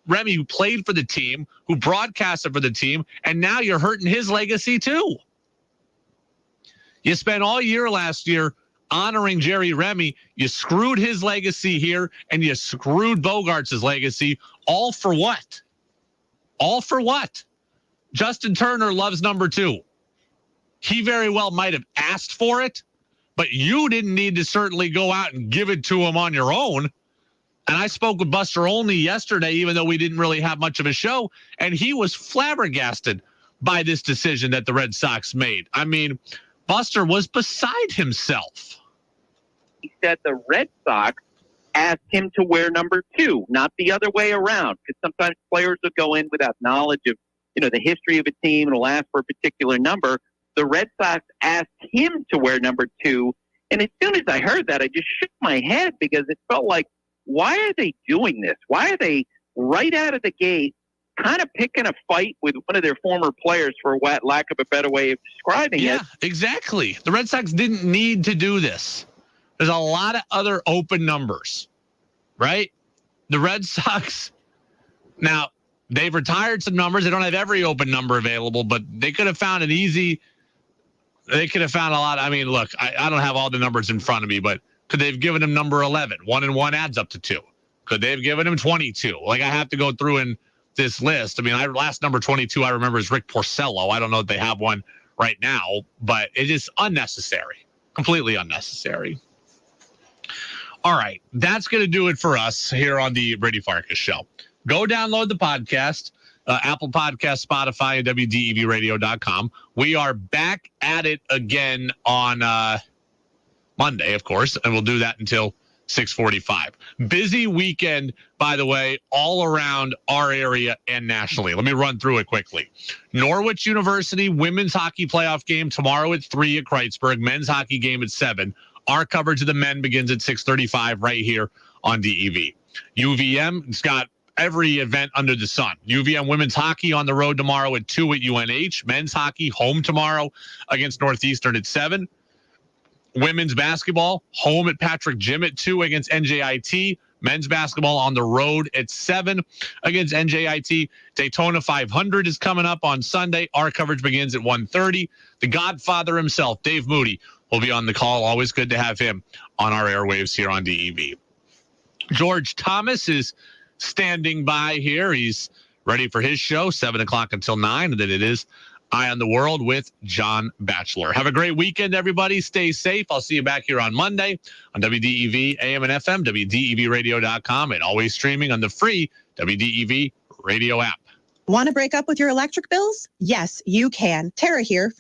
Remy, who played for the team, who broadcasted for the team, and now you're hurting his legacy too. You spent all year last year honoring Jerry Remy. You screwed his legacy here, and you screwed Bogaerts' legacy. All for what? All for what? Justin Turner loves number 2. He very well might have asked for it, but you didn't need to certainly go out and give it to him on your own. And I spoke with Buster Olney yesterday, even though we didn't really have much of a show, and he was flabbergasted by this decision that the Red Sox made. I mean, Buster was beside himself. He said the Red Sox asked him to wear number 2, not the other way around, because sometimes players will go in without knowledge of, the history of a team and will ask for a particular number. The Red Sox asked him to wear number 2, and as soon as I heard that, I just shook my head because it felt like, why are they doing this? Why are they right out of the gate kind of picking a fight with one of their former players, for lack of a better way of describing it? Yeah, exactly. The Red Sox didn't need to do this. There's a lot of other open numbers, right? The Red Sox, now, they've retired some numbers. They don't have every open number available, but they could have found they could have found a lot. I mean, look, I don't have all the numbers in front of me, but could they have given him number 11? 1 and 1 adds up to 2. Could they have given him 22? Like, I have to go through in this list. I mean, last number 22 I remember is Rick Porcello. I don't know if they have one right now, but it is unnecessary, completely unnecessary. All right, that's going to do it for us here on the Brady Farkas Show. Go download the podcast, Apple Podcast, Spotify, and WDEVradio.com. We are back at it again on Monday, of course, and we'll do that until 6:45. Busy weekend, by the way, all around our area and nationally. Let me run through it quickly. Norwich University women's hockey playoff game tomorrow at 3 at Kreuzberg. Men's hockey game at 7. Our coverage of the men begins at 6:35 right here on DEV. UVM's got every event under the sun. UVM women's hockey on the road tomorrow at 2 at UNH. Men's hockey home tomorrow against Northeastern at 7. Women's basketball home at Patrick Gym at 2 against NJIT. Men's basketball on the road at 7 against NJIT. Daytona 500 is coming up on Sunday. Our coverage begins at 1:30. The Godfather himself, Dave Moody, will be on the call. Always good to have him on our airwaves here on DEV. George Thomas is standing by here. He's ready for his show, 7 o'clock until 9, and then it is Eye on the World with John Batchelor. Have a great weekend, everybody. Stay safe. I'll see you back here on Monday on WDEV AM and FM, WDEVradio.com, and always streaming on the free WDEV radio app. Want to break up with your electric bills? Yes, you can. Tara here.